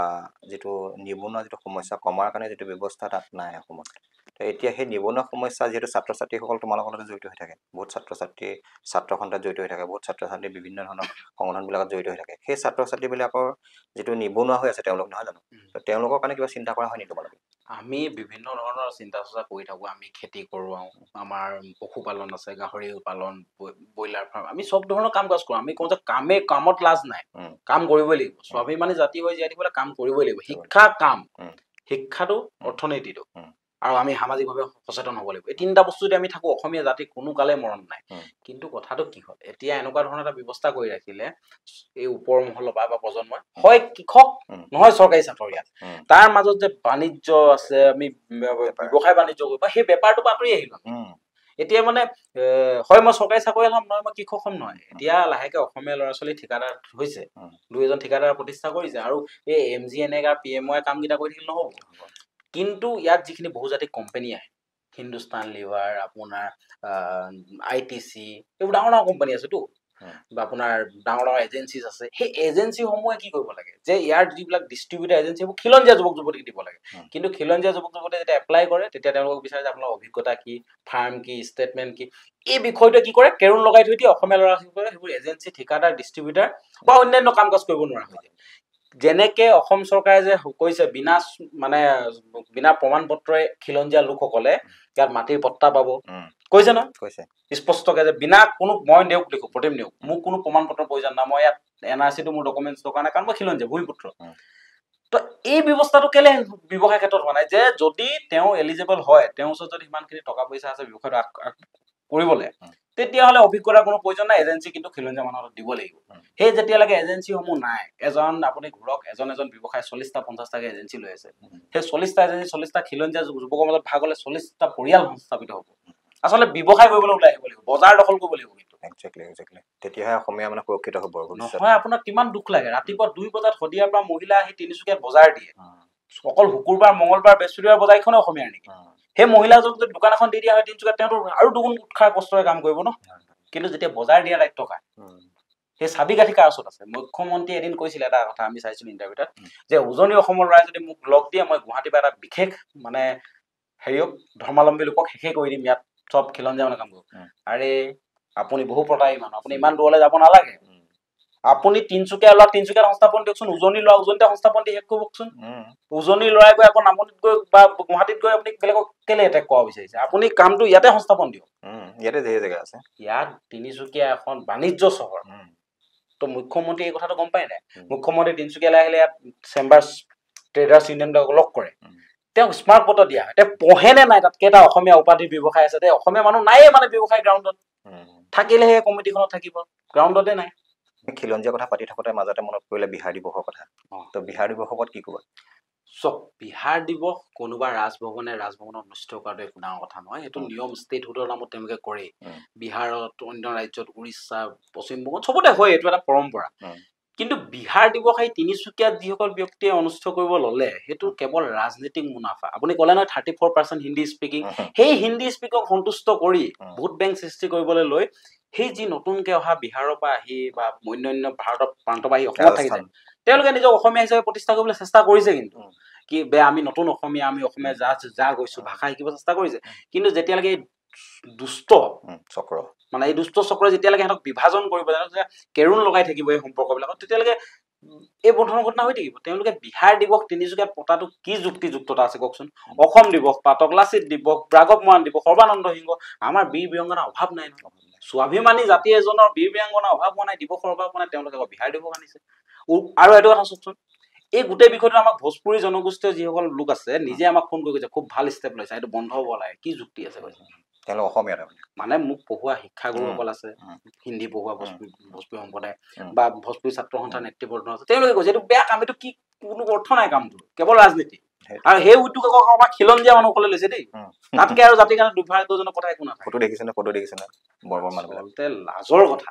যিটো নিবনুৱা যিটো সমস্যা কমাৰ কাৰণে যিটো ব্যৱস্থা তাত নাই অসমত। তো এতিয়া সেই নিবনুৱা সমস্যা যিহেতু ছাত্ৰ ছাত্ৰীসকল তোমালোকৰ লগতে জড়িত হৈ থাকে, বহুত ছাত্ৰ ছাত্ৰী ছাত্ৰ সন্থাত জড়িত হৈ থাকে, বহুত ছাত্ৰ ছাত্ৰী বিভিন্ন ধৰণৰ সংগঠনবিলাকত জড়িত হৈ থাকে। সেই ছাত্ৰ ছাত্ৰীবিলাকৰ যিটো নিবনুৱা হৈ আছে তেওঁলোক, নহয় জানো? তো তেওঁলোকৰ কাৰণে কিবা চিন্তা কৰা হয় নেকি তোমালোকে? আমি বিভিন্ন ধৰণৰ চিন্তা চৰ্চা কৰি থাকোঁ। আমি খেতি কৰোঁ, আমাৰ পশুপালন আছে, গাহৰি পালন, ব্ৰইলাৰ ফাৰ্ম, আমি চব ধৰণৰ কাম কাজ কৰোঁ। আমি কওঁ যে কামত লাজ নাই, কাম কৰিবই লাগিব। স্বাভিমানী জাতি হৈ জীয়াই থাকিবলৈ কাম কৰিবই লাগিব। শিক্ষা কাম, শিক্ষাটো অৰ্থনীতিটো, আৰু আমি সামাজিকভাৱে সচেতন হ'ব লাগিব। এই তিনিটা বস্তু যদি আমি থাকোঁ, অসমীয়া জাতিৰ কোনো কালে মৰণ নাই। কিন্তু কথাটো কি হ'ল, এতিয়া এনেকুৱা ধৰণৰ এটা ব্যৱস্থা কৰি ৰাখিলে এই ওপৰ মহলৰ বা প্ৰজন্মই হয় কৃষক, নহয় চৰকাৰী চাকৰিয়াল, তাৰ মাজত যে বাণিজ্য আছে, আমি ব্যৱসায় বাণিজ্য কৰিব, সেই বেপাৰটো আঁতৰি আহিল। এতিয়া মানে হয় মই চৰকাৰী চাকৰিয়াল হ'ম, নহয় মই কৃষক হ'ম, নহয়। এতিয়া লাহেকে অসমীয়া ল'ৰা ছোৱালী ঠিকাদাৰ হৈছে, 2-এজন ঠিকাদাৰ প্ৰতিষ্ঠা কৰিছে, আৰু এই MGNA PMY কামকেইটা কৰি থাকিলে নহ'ব। কিন্তু ইয়াত যিখিনি বহুজাতিক কোম্পানী আহে, হিন্দুস্তান লিভাৰ, আপোনাৰ ITC, এইবোৰ ডাঙৰ ডাঙৰ কোম্পানী আছেতো। বা আপোনাৰ ডাঙৰ ডাঙৰ এজেঞ্চিজ আছে সেই এজেঞ্চিসমূহে কি কৰিব লাগে যে ইয়াৰ যিবিলাক ডিষ্ট্ৰিবিউটাৰ এজেঞ্চি সেইবোৰ খিলঞ্জীয়া যুৱক যুৱতীক দিব লাগে কিন্তু খিলঞ্জীয়া যুৱক যুৱতীয়ে যেতিয়া এপ্লাই কৰে তেতিয়া তেওঁলোকক বিচাৰে যে আপোনাৰ অভিজ্ঞতা কি ফাৰ্ম কি ষ্টেটমেণ্ট কি এই বিষয়টোৱে কি কৰে কেৰুণ লগাই থৈ দিয়ে অসমীয়া ল'ৰা ছোৱালীবোৰে সেইবোৰ এজেঞ্চি ঠিকাদাৰ ডিষ্ট্ৰিবিউটাৰ বা অন্যান্য কাম কাজ কৰিব নোৱাৰা হৈ যায় যেনেকে অসম চৰকাৰে যে কৈছে বিনা প্ৰমাণ পত্ৰই খিলঞ্জীয়া লোকসকলে ইয়াত মাটিৰ পট্টা পাব কৈছে ন কৈছে স্পষ্টকে যে বিনা কোনো মই নিয়োগ লিখো প্ৰতিম নিয়োগ মোক কোনো প্ৰমাণ পত্ৰৰ প্ৰয়োজন নাই মই ইয়াত NRC-টো মোৰ ডকুমেণ্টছ দৰকাৰ নাই কাৰণ মই খিলঞ্জীয়া ভূমিপুত্ৰ তো এই ব্যৱস্থাটো কেলে ব্যৱসায় ক্ষেত্ৰত হোৱা নাই যে যদি তেওঁ এলিজিবল হয় তেওঁৰ ওচৰত যদি সিমানখিনি টকা পইচা আছে ব্যৱসায়টো কৰিবলৈ তেতিয়াহ'লে অভিজ্ঞতাৰ কোনো প্ৰয়োজন নাই এজেঞ্চি কিন্তু খিলঞ্জীয়া মানুহক দিব লাগিব সেই যেতিয়ালৈকে এজেঞ্চিসমূহ নাই আপুনি ঘূৰক এজন ব্যৱসায় 40টা 50টাকে এজেঞ্চি লৈ আছে সেই 40টা এজেঞ্চি 40টা খিলঞ্জীয়া যুৱকৰ মাজত ভাগ হ'লে 40টা পৰিয়াল সংস্থাপিত হ'ব আচলতে ব্যৱসায় কৰিবলৈ ওলাই আহিব লাগিব বজাৰ দখল কৰিব লাগিব কিন্তু একজেক্টলি তেতিয়াহে অসমীয়া মানে সুৰক্ষিত হ'ব নহয় আপোনাৰ কিমান দুখ লাগে ৰাতিপুৱা 2 বজাত শদিয়াৰ পৰা মহিলা আহি তিনিচুকীয়াত বজাৰ দিয়ে অকল শুকুৰবাৰ মঙলবাৰ বৃহস্পতিবাৰ বজাৰ এইখনে অসমীয়াৰ নেকি সেই মহিলাজনক যদি দোকান এখন দি দিয়া হয় তিনিচুকীয়াত তেওঁতো আৰু দুগুণ উৎসাহ কষ্টৰে কাম কৰিব ন কিন্তু যেতিয়া বজাৰ দিয়া দায়িত্ব কাৰ সেই চাবি কাঠি কাৰ ওচৰত আছে মুখ্যমন্ত্ৰী এদিন কৈছিলে এটা কথা আমি চাইছিলো ইণ্টাৰভিউত যে উজনি অসমৰ ল'ৰাই যদি মোক লগ দিয়ে মই গুৱাহাটীৰ পৰা এটা বিশেষ মানে হেৰিয়ক ধৰ্মাৱলম্বী লোকক শেষে কৰি দিম ইয়াত সব খিলঞ্জীয়া মানে কাম কৰিব আৰে আপুনি বহু প্ৰতাৰী মানুহ আপুনি ইমান দূৰলৈ যাব নালাগে আপুনি তিনিচুকীয়া ল'ৰা তিনিচুকীয়াত সংস্থাপন দিয়কচোন উজনি ল'ৰা উজনিতে সংস্থাপন দি শেষ কৰিবচোন উজনি ল'ৰাই গৈ আকৌ নামনিত গৈ বা গুৱাহাটীত গৈ আপুনি বেলেগক কেলে এটেক কৰা বিচাৰিছে আপুনি কামটো ইয়াতে সংস্থাপন দিয়ক ইয়াতে ধেৰ জেগা আছে ইয়াত তিনিচুকীয়া এখন বাণিজ্য চহৰ তো মুখ্যমন্ত্ৰী এই কথাটো গম পায় নাই মুখ্যমন্ত্ৰী তিনিচুকীয়ালৈ আহিলে ইয়াত চেম্বাৰ্ছ ট্ৰেডাৰ্ছ ইউনিয়নবিলাকক লগ কৰে তেওঁক স্মাৰ্ট পত্ৰ দিয়া হয় তেওঁ পঢ়ে নে নাই তাত কেইটা অসমীয়া উপাধিৰ ব্যৱসায় আছে তেওঁ অসমীয়া মানুহ নাইয়ে মানে ব্যৱসায় গ্ৰাউণ্ডত থাকিলেহে কমিটিখনত থাকিব গ্ৰাউণ্ডতে নাই খিলঞ্জীয়া কথা পাতি থাকোঁতে মাজতে মনত পৰিলে বিহাৰ দিৱসৰ কথা তো বিহাৰ দিৱসৰ ওপৰত কি ক'বা বিহাৰ দিৱস কোনোবা ৰাজভৱনত অনুষ্ঠিত কৰাটো একো ডাঙৰ কথা নহয় সেইটো নিয়ম ষ্টেটহুডৰ নামত তেওঁলোকে কৰে বিহাৰত অন্য ৰাজ্যত উৰিষ্যা পশ্চিমবংগত চবতে হয় এইটো এটা পৰম্পৰা কিন্তু বিহাৰ দিৱস এই তিনিচুকীয়াত যিসকল ব্যক্তিয়ে অনুষ্ঠিত কৰিব ল'লে সেইটো কেৱল ৰাজনীতিক মুনাফা আপুনি ক'লে নহয় 34% হিন্দী স্পিকিং সেই হিন্দী স্পিকক সন্তুষ্ট কৰি ভোট বেংক সৃষ্টি কৰিবলৈ লৈ সেই যি নতুনকে অহা বিহাৰৰ পৰা আহি বা অন্যান্য ভাৰতৰ প্ৰান্তৰ পৰা আহি অসমত থাকি যায় তেওঁলোকে নিজক অসমীয়া হিচাপে প্ৰতিষ্ঠা কৰিবলৈ চেষ্টা কৰিছে কিন্তু কি আমি নতুন অসমীয়া আমি অসমীয়া যা গৈছো ভাষা শিকিব চেষ্টা কৰিছে কিন্তু যেতিয়ালৈকে দুষ্ট চক্ৰ মানে এই দুষ্ট চক্ৰই যেতিয়ালৈকে সিহঁতক বিভাজন কৰিব যে কেৰুণ লগাই থাকিব এই সম্পৰ্কবিলাকত তেতিয়ালৈকে এই বন্ধনৰ ঘটনা হৈ থাকিব তেওঁলোকে বিহাৰ দিৱস তিনিচুকীয়াত পতাটো কি যুক্তিযুক্ততা আছে কওকচোন অসম দিৱস পাতকলাচিত দিৱস ৰাঘৱ মৰাণ দিৱস সৰ্বানন্দ সিংহ আমাৰ বীৰ বীৰাংগনাৰ অভাৱ নাই নহয় স্বাভিমানী জাতি এজনৰ বীৰ বীৰাংগনাৰ অভাৱ হোৱা নাই দিৱসৰ অভাৱ হোৱা নাই তেওঁলোকে আকৌ বিহাৰ দিৱস আনিছে আৰু এইটো কথা চাওকচোন এই গোটেই বিষয়টো আমাক ভোজপুৰী জনগোষ্ঠীয় যিসকল লোক আছে নিজে আমাক ফোন কৰি কৈছে খুব ভাল ষ্টেপ লৈছে এইটো বন্ধ হ'ব লাগে কি যুক্তি আছে কৈছে তেওঁলোক অসমীয়া মানে মোক পঢ়োৱা শিক্ষাগুৰুসকল আছে হিন্দী পঢ়োৱা ভোজপুৰী সম্প্ৰদায় বা ভোজপুৰী ছাত্ৰ সন্থা নেতৃবৰ্গ আছে তেওঁলোকে কৈছে এইটো বেয়া কাম এইটো কি কোনো অৰ্থ নাই কামটো কেৱল ৰাজনীতি আৰু সেই উদ্যোগক আমাৰ খিলঞ্জীয়া মানুহসকলে লৈছে দেই তাতকে আৰু জাতিৰ কাৰণে দুৰ্ভাগ্যজনক কথা একো নাথাকে ফটো দেখিছে বৰ্বৰ মানুহবিলাক লাজৰ কথা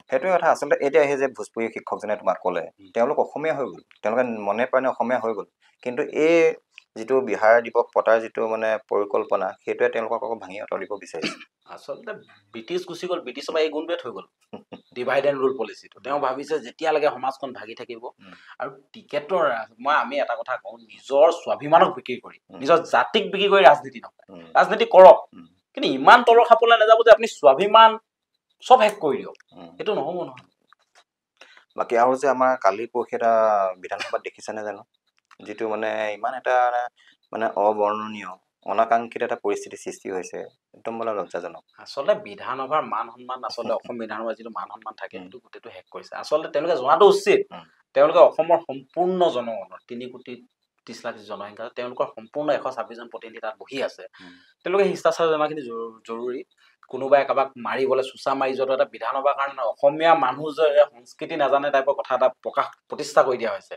সেইটোৱে কথা আচলতে এতিয়া সেই যে ভোজপুৰী শিক্ষকজনে তোমাক ক'লে তেওঁলোক অসমীয়া হৈ গ'ল তেওঁলোকে মনে প্ৰাণে অসমীয়া হৈ গ'ল কিন্তু এই যিটো বিহাৰ দিৱস পতাৰ যিটো মানে পৰিকল্পনা সেইটোৱে তেওঁলোকক আকৌ ভাঙি আঁতৰিব বিচাৰিছে আচলতে ব্ৰিটিছ গুচি গ'ল ব্ৰিটিছৰ পৰা এই গুণটোৱে থৈ গ'ল ডিভাইড এণ্ড ৰুল পলিচিটো তেওঁ ভাবিছে যেতিয়ালৈকে সমাজখন ভাগি থাকিব আৰু টিকেটৰ আমি এটা কথা কওঁ নিজৰ স্বাভিমানক বিক্ৰী কৰি নিজৰ জাতিক বিক্ৰী কৰি ৰাজনীতি নকৰে ৰাজনীতি কৰক কিন্তু ইমান তলৰ খাপলৈ নাযাব যে আপুনি স্বাভিমান চব শেষ কৰি দিয়ক সেইটো নহ'ব নহয় বাকী আৰু যে আমাৰ কালি পৰহি এটা বিধানসভাত দেখিছেনে জানো যিটো মানে ইমান এটা মানে অবৰ্ণনীয় অনাকাংক্ষিত এটা পৰিস্থিতি সৃষ্টি হৈছে একদম বোলে লজ্জাজনক আচলতে বিধানসভাৰ মান সন্মান আচলতে অসম বিধানসভাৰ যিটো মান সন্মান থাকে সেইটো গোটেইটো শেষ কৰিছে আচলতে তেওঁলোকে জনাটো উচিত তেওঁলোকে অসমৰ সম্পূৰ্ণ জনগণৰ 3,30,00,000 জনসংখ্যা তেওঁলোকৰ সম্পূৰ্ণ 126 জন প্ৰতিনিধি তাত বহি আছে তেওঁলোকে শিষ্টাচাৰ জনাখিনি জৰুৰী কোনোবাই কাৰোবাক মাৰিবলৈ চোচা মাৰি যোৱাটো এটা বিধানসভাৰ কাৰণে অসমীয়া মানুহ যে সংস্কৃতি নাজানে টাইপৰ কথা এটা প্ৰতিষ্ঠা কৰি দিয়া হৈছে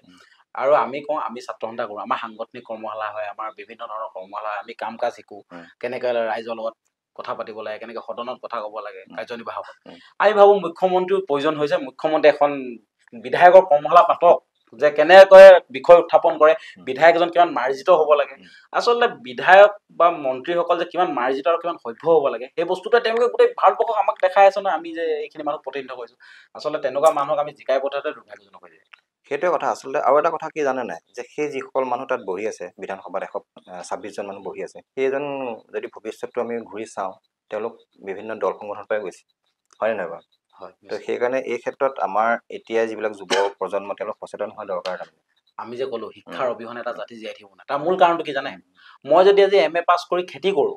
আৰু আমি কওঁ আমি ছাত্ৰ সন্থা কৰোঁ আমাৰ সাংগঠনিক কৰ্মশালা হয় আমাৰ বিভিন্ন ধৰণৰ কৰ্মশালা আমি কাম কাজ শিকোঁ কেনেকৈ ৰাইজৰ লগত কথা পাতিব লাগে কেনেকৈ সদনত কথা ক'ব লাগে কাৰ্যনিৰ্বাহকত আমি ভাবোঁ মুখ্যমন্ত্ৰীৰ প্ৰয়োজন হৈছে মুখ্যমন্ত্ৰী এখন বিধায়কৰ কৰ্মশালা পাতক যে কেনেকৈ বিষয় উত্থাপন কৰে, বিধায়কজন কিমান মাৰ্জিত হ'ব লাগে, আচলতে বিধায়ক বা মন্ত্ৰীসকল যে কিমান মাৰ্জিত আৰু কিমান সভ্য হ'ব লাগে সেই বস্তুটোৱে তেওঁলোকে গোটেই ভাৰতবৰ্ষক আমাক দেখাই আছে নহয়, আমি যে এইখিনি মানুহ প্ৰতিনিধিত্ব কৰিছোঁ। আচলতে তেনেকুৱা মানুহক আমি জিকাই পঠাওঁতে দুৰ্ভাগ্যজনক হৈ যায়। সেইটোৱে কথা আচলতে। আৰু এটা কথা কি জানে নাই, যে সেই যিসকল মানুহ তাত বহি আছে বিধানসভাত 126জন মানুহ বহি আছে, সেইজন যদি ভৱিষ্যতটো আমি ঘূৰি চাওঁ, তেওঁলোক বিভিন্ন দল সংগঠনৰ পৰাই গৈছে, হয়নে নহয় বাৰু? হয়। তো সেইকাৰণে এই ক্ষেত্ৰত আমাৰ এতিয়া যিবিলাক যুৱ প্ৰজন্ম তেওঁলোক সচেতন হোৱা দৰকাৰ। তাৰমানে আমি যে ক'লো শিক্ষাৰ অবিহনে এটা জাতি জীয়াই থাকিব নোৱাৰে, তাৰ মূল কাৰণটো কি জানে? মই যদি আজি MA পাছ কৰি খেতি কৰোঁ,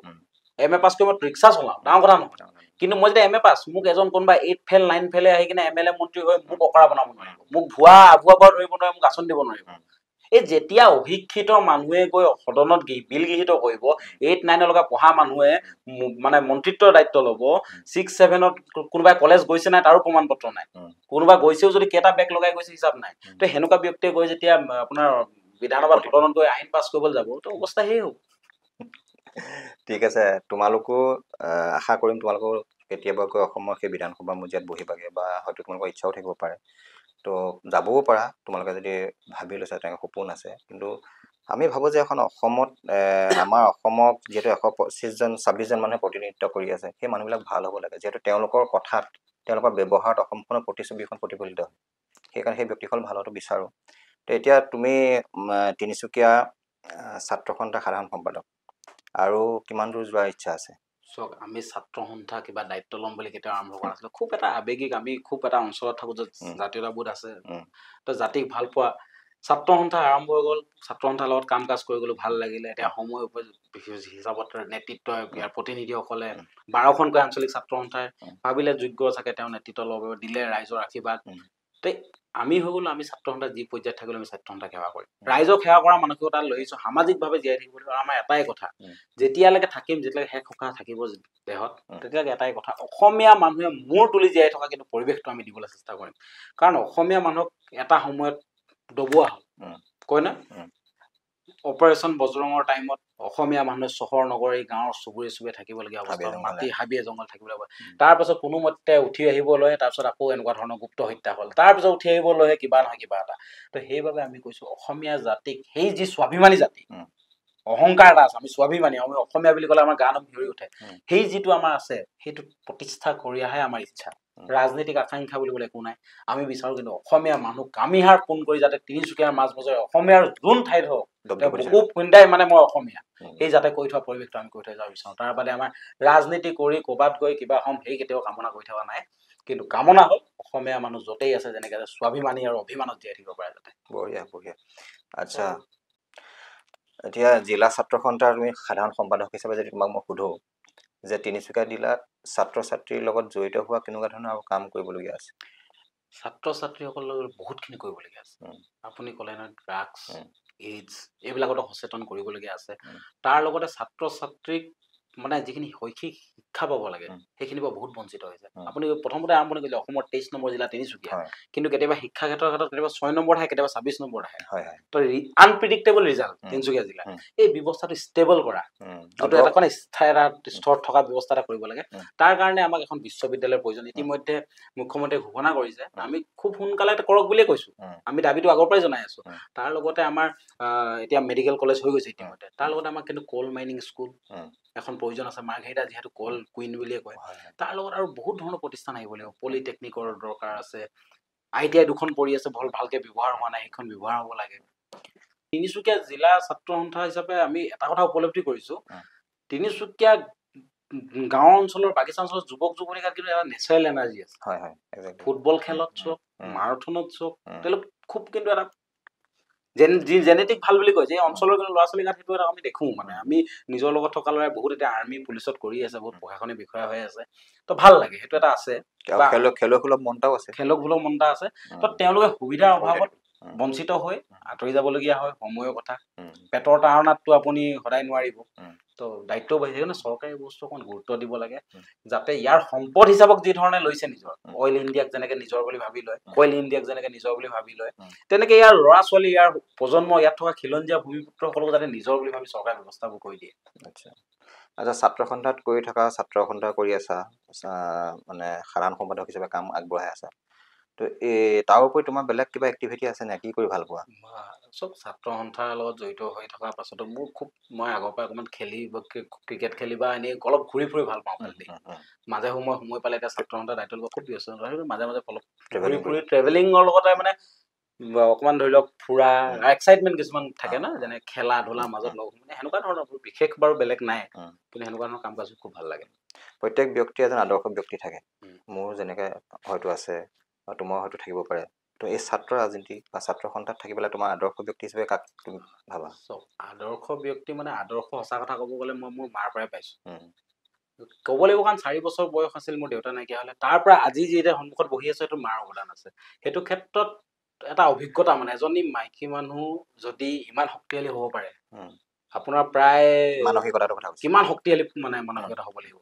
MA পাছ কৰি মই ৰিক্সা চলাওঁ, ডাঙৰ কথা নহয়। কিন্তু মই যেতিয়া MA পাছ, মোক এজন কোনোবা 8 ফেল 9 ফেলে আহি কিনে MLA মন্ত্ৰী হৈ মোক অকৰা বনাব নোৱাৰিব, মোক ভুৱা পৰা ধৰিব নোৱাৰিব, মোক আঁচনি দিব নোৱাৰিব। এই যেতিয়া অশিক্ষিত মানুহে গৈ সদনত বিল গৃহীত কৰিব, 8 9 পঢ়া মানুহে মানে মন্ত্ৰিত্বৰ দায়িত্ব ল'ব, 6 7ত কোনোবাই কলেজ গৈছে নাই তাৰো প্ৰমাণ পত্ৰ নাই, কোনোবা গৈছেও যদি কেইটা বেক লগাই গৈছে হিচাপ নাই। তো সেনেকুৱা ব্যক্তিয়ে গৈ যেতিয়া আপোনাৰ বিধানসভাত সদনত গৈ আইন পাছ কৰিবলৈ যাব, তো অৱস্থা সেই হ'ব। ঠিক আছে, তোমালোকো আশা কৰিম তোমালোকো কেতিয়াবা গৈ অসমৰ সেই বিধানসভা মজিয়াত বহিবাগে, বা হয়তো তোমালোকৰ ইচ্ছাও থাকিব পাৰে, তো যাবও পাৰা তোমালোকে যদি ভাবি লৈছা, তেনেকৈ সপোন আছে। কিন্তু আমি ভাবোঁ যে এখন অসমত আমাৰ অসমক যিহেতু 126জন মানুহে প্ৰতিনিধিত্ব কৰি আছে, সেই মানুহবিলাক ভাল হ'ব লাগে, যিহেতু তেওঁলোকৰ কথাত তেওঁলোকৰ ব্যৱহাৰত অসমখনৰ প্ৰতিচ্ছবিখন প্ৰতিফলিত হয়। সেইকাৰণে সেই ব্যক্তিসকল ভাল হোৱাটো বিচাৰোঁ। তো এতিয়া তুমি তিনিচুকীয়া ছাত্ৰ সন্থাৰ সাধাৰণ সম্পাদক, আৰু কিমান দূৰ যোৱাৰ ইচ্ছা আছে? চাওক, আমি ছাত্ৰ সন্থা কিবা দায়িত্ব ল'ম বুলি কেতিয়াও আৰম্ভ কৰা নাছিলোঁ। খুব এটা আৱেগিক, আমি খুব এটা অঞ্চলত থাকোঁ য'ত জাতীয়তাবোধ আছে, তো জাতিক ভাল পোৱা ছাত্ৰ সন্থা আৰম্ভ হৈ গ'ল। ছাত্ৰ সন্থাৰ লগত কাম কাজ কৰি গ'লো, ভাল লাগিলে। এতিয়া সময় হিচাপত নেতৃত্ব ইয়াৰ প্ৰতিনিধিসকলে 12খনকৈ আঞ্চলিক ছাত্ৰ সন্থাই ভাবিলে যোগ্য চাগে তেওঁ নেতৃত্ব ল'ব, দিলে ৰাইজৰ আশীৰ্বাদ। তো আমি হৈ গ'লো, আমি ছাত্ৰ সন্থা যি পৰ্যায়ত থাকিলোঁ আমি ছাত্ৰ সন্থা সেৱা কৰিম, ৰাইজক সেৱা কৰা মানসিকতা লৈ আহিছোঁ, সামাজিকভাৱে জীয়াই থাকিব লাগিব। আমাৰ এটাই কথা, যেতিয়ালৈকে থাকিম, যেতিয়ালৈকে শেষ সকাহ থাকিব দেহত, তেতিয়ালৈকে এটাই কথা, অসমীয়া মানুহে মূৰ তুলি জীয়াই থকা কিন্তু পৰিৱেশটো আমি দিবলৈ চেষ্টা কৰিম। কাৰণ অসমীয়া মানুহক এটা সময়ত দবোৱা হ'ল, কয় না, অপাৰেশ্যন বজৰঙৰ টাইমত অসমীয়া মানুহে চহৰ নগৰী গাঁৱৰ চুবুৰী চুবুৰীয়ে থাকিবলগীয়া অৱস্থা, মাটি হাবিয়ে জংঘল থাকিব লাগিব। তাৰপাছত কোনোমতে উঠি আহিব লয়, তাৰপিছত আকৌ এনেকুৱা ধৰণৰ গুপ্ত হত্যা হ'ল, তাৰপিছত উঠি আহিব লয় কিবা নহয় কিবা এটা। তো সেইবাবে আমি কৈছোঁ, অসমীয়া জাতিক সেই যি স্বাভিমানী জাতি, অহংকাৰ এটা আছে, আমি স্বাভিমানী, আমি অসমীয়া বুলি ক'লে আমাৰ গা নোম শিয়ৰি উঠে, সেই যিটো আমাৰ আছে সেইটো প্ৰতিষ্ঠা কৰি অহাই আমাৰ ইচ্ছা। ৰাজনৈতিক আকাংক্ষা বুলিবলৈ একো নাই। আমি বিচাৰোঁ কিন্তু অসমীয়া মানুহ কামিহাৰ পোন কৰি যাতে তিনিচুকীয়াৰ মাজ বজাৰে অসমীয়াৰ যোন ঠাইত হওক বুকু খুন্দাই মানে মই অসমীয়া, সেই যাতে কৈ থোৱা পৰিৱেশটো আমি কৈ থৈ যাব বিচাৰোঁ। তাৰ বাদে আমাৰ ৰাজনীতি কৰি ক'ৰবাত গৈ কিবা হ'ম সেই কেতিয়াও কামনা কৰি থকা নাই। কিন্তু কামনা হ'ল অসমীয়া মানুহ য'তেই আছে যেনেকৈ স্বাভিমানী আৰু অভিমানত জীয়াই থাকিব পাৰে যাতে। বঢ়িয়া বঢ়িয়া। আচ্ছা, এতিয়া জিলা ছাত্ৰ সন্থাৰ তুমি সাধাৰণ সম্পাদক হিচাপে যদি তোমাক মই সোধোঁ যে তিনিচুকীয়া জিলাত ছাত্ৰ ছাত্ৰীৰ লগত জড়িত হোৱা কেনেকুৱা ধৰণৰ আৰু কাম কৰিবলগীয়া আছে? ছাত্ৰ ছাত্ৰীসকলৰ লগত বহুতখিনি কৰিবলগীয়া আছে। আপুনি ক'লে নহয় ড্ৰাগছ, এইডছ, এইবিলাকতো সচেতন কৰিবলগীয়া আছে। তাৰ লগতে ছাত্ৰ ছাত্ৰীক মানে যিখিনি শৈক্ষিক শিক্ষা পাব লাগে সেইখিনিৰ পৰা বহুত বঞ্চিত হৈছে। আপুনি প্ৰথমতে আৰম্ভণি কৰিলে অসমৰ 23 নম্বৰ জিলা তিনিচুকীয়া, কিন্তু কেতিয়াবা শিক্ষা ক্ষেত্ৰত কেতিয়াবা 6 নম্বৰত আহে, কেতিয়াবা 26 নম্বৰত আহে। তো আনপ্ৰিডিক্টেবল ৰিজাল্ট তিনিচুকীয়া জিলা। এই ব্যৱস্থাটো ষ্টেবল কৰা, যিটো এটা মানে স্থায়ী এটা স্তৰত থকা ব্যৱস্থা এটা কৰিব লাগে। তাৰ কাৰণে আমাক এখন বিশ্ববিদ্যালয়ৰ প্ৰয়োজন। ইতিমধ্যে মুখ্যমন্ত্ৰীয়ে ঘোষণা কৰিছে, আমি খুব সোনকালে কৰক বুলিয়ে কৈছোঁ, আমি দাবীটো আগৰ পৰাই জনাই আছোঁ। তাৰ লগতে আমাৰ এতিয়া মেডিকেল কলেজ হৈ গৈছে ইতিমধ্যে, তাৰ লগতে আমাক কিন্তু কল মাইনিং স্কুল এখন প্ৰয়োজন আছে। মাৰ্ঘেৰিটা যিহেতু কল কুইন বুলিয়ে কয়, তাৰ লগত আৰু বহুত ধৰণৰ প্ৰতিষ্ঠান আহিব লাগিব। পলিটেকনিকৰ দৰকাৰ আছে, ITI 2খন পৰি আছে, ভালকৈ ব্যৱহাৰ হোৱা নাই, সেইখন ব্যৱহাৰ হ'ব লাগে। তিনিচুকীয়া জিলা ছাত্ৰ সন্থা হিচাপে আমি এটা কথা উপলব্ধি কৰিছোঁ, তিনিচুকীয়া গাঁও অঞ্চলৰ বাগিচা অঞ্চলৰ যুৱক যুৱতীৰ কিন্তু এটা নেচাৰেল এনাৰ্জি আছে। ফুটবল খেলত চওক, মাৰাথনত চওক, তেওঁলোক খুব কিন্তু এটা জেনেটিক ভাল বুলি কয় যে অঞ্চলৰ কিন্তু ল'ৰা ছোৱালীৰ গাত সেইটো এটা আমি দেখোঁ। মানে আমি নিজৰ লগত থকা ল'ৰাই বহুত এতিয়া আৰ্মি পুলিচত কৰি আছে, বহুত প্ৰশাসনিক বিষয়া হৈ আছে, তো ভাল লাগে, সেইটো এটা আছে। খেলুৱৈ মনটাও আছে, খেলুৱৈ মনটা আছে। তো তেওঁলোকে সুবিধাৰ অভাৱত বঞ্চিত হৈ আঁতৰি যাবলগীয়া হয়। সময়ৰ কথা, পেটৰ তাৰণাতটো আপুনি সদায় নোৱাৰিব, তো দায়িত্বও বাঢ়ি যায়। চৰকাৰে বস্তু অকণ গুৰুত্ব দিব লাগে, যাতে ইয়াৰ সম্পদ হিচাপক যি ধৰণে লৈছে নিজৰ, অইল ইণ্ডিয়াক যেনেকে নিজৰ বুলি ভাবি লয়, কইল ইণ্ডিয়াক যেনেকে নিজৰ বুলি ভাবি লয়, তেনেকে ইয়াৰ ল'ৰা ছোৱালী, ইয়াৰ প্ৰজন্ম, ইয়াত থকা খিলঞ্জীয়া ভূমিপুত্ৰসকলক যাতে নিজৰ বুলি ভাবি চৰকাৰে ব্যৱস্থাবোৰ কৰি দিয়ে। আচ্ছা আচ্ছা, ছাত্ৰ সন্থাত কৰি আছা, মানে সাধাৰণ সম্পাদক হিচাপে কাম আগবঢ়াই আছা, তো তাৰ উপৰি তোমাৰ বেলেগ কিবা এক্টিভিটি আছে নে কি কৰি ভাল পোৱা চব ছাত্ৰ সন্থাৰ লগত জড়িত হৈ থকাৰ পাছতো মোৰ খুব মই আগৰ পৰা অকণমান খেলি ক্ৰিকেট খেলি বা এনেই অলপ ঘূৰি ফুৰি ভাল পাওঁ খালি মাজে সময় পালে এতিয়া ছাত্ৰ সন্থাৰ দায়িত্ব ল'ব খুব ব্যস্ত মাজে অলপ ঘূৰি ফুৰি ট্ৰেভেলিঙৰ লগতে মানে অকণমান ধৰি লওক ফুৰা এক্সাইটমেণ্ট কিছুমান থাকে না যেনে খেলা ধূলাৰ মাজত লগ মানে সেনেকুৱা ধৰণৰ বিশেষ বাৰু বেলেগ নাই কিন্তু সেনেকুৱা ধৰণৰ কাম কাজ খুব ভাল লাগে প্ৰত্যেক ব্যক্তি এজন আদৰ্শ ব্যক্তি থাকে মোৰ যেনেকৈ হয়তো আছে বা তোমাৰ হয়তো থাকিব পাৰে তো এই ছাত্ৰ ৰাজনীতি বা ছাত্ৰ সন্থাত থাকি পেলাই তোমাৰ আদৰ্শ ব্যক্তি হিচাপে কাক তুমি ভাবা আদৰ্শ ব্যক্তি মানে আদৰ্শ সঁচা কথা ক'ব গ'লে মই মোৰ মাৰ পৰাই পাইছোঁ ক'ব লাগিব কাৰণ 4 বছৰ বয়স আছিল মোৰ দেউতা নাইকিয়া হ'লে তাৰ পৰা আজি যি এতিয়া সন্মুখত বহি আছে সেইটো মাৰ অৱদান আছে সেইটো ক্ষেত্ৰত এটা অভিজ্ঞতা মানে এজনী মাইকী মানুহ যদি ইমান শক্তিশালী হ'ব পাৰে আপোনাৰ প্ৰায় মানসিকতাৰ কথা কিমান শক্তিশালী মানে মানসিকতা হ'ব লাগিব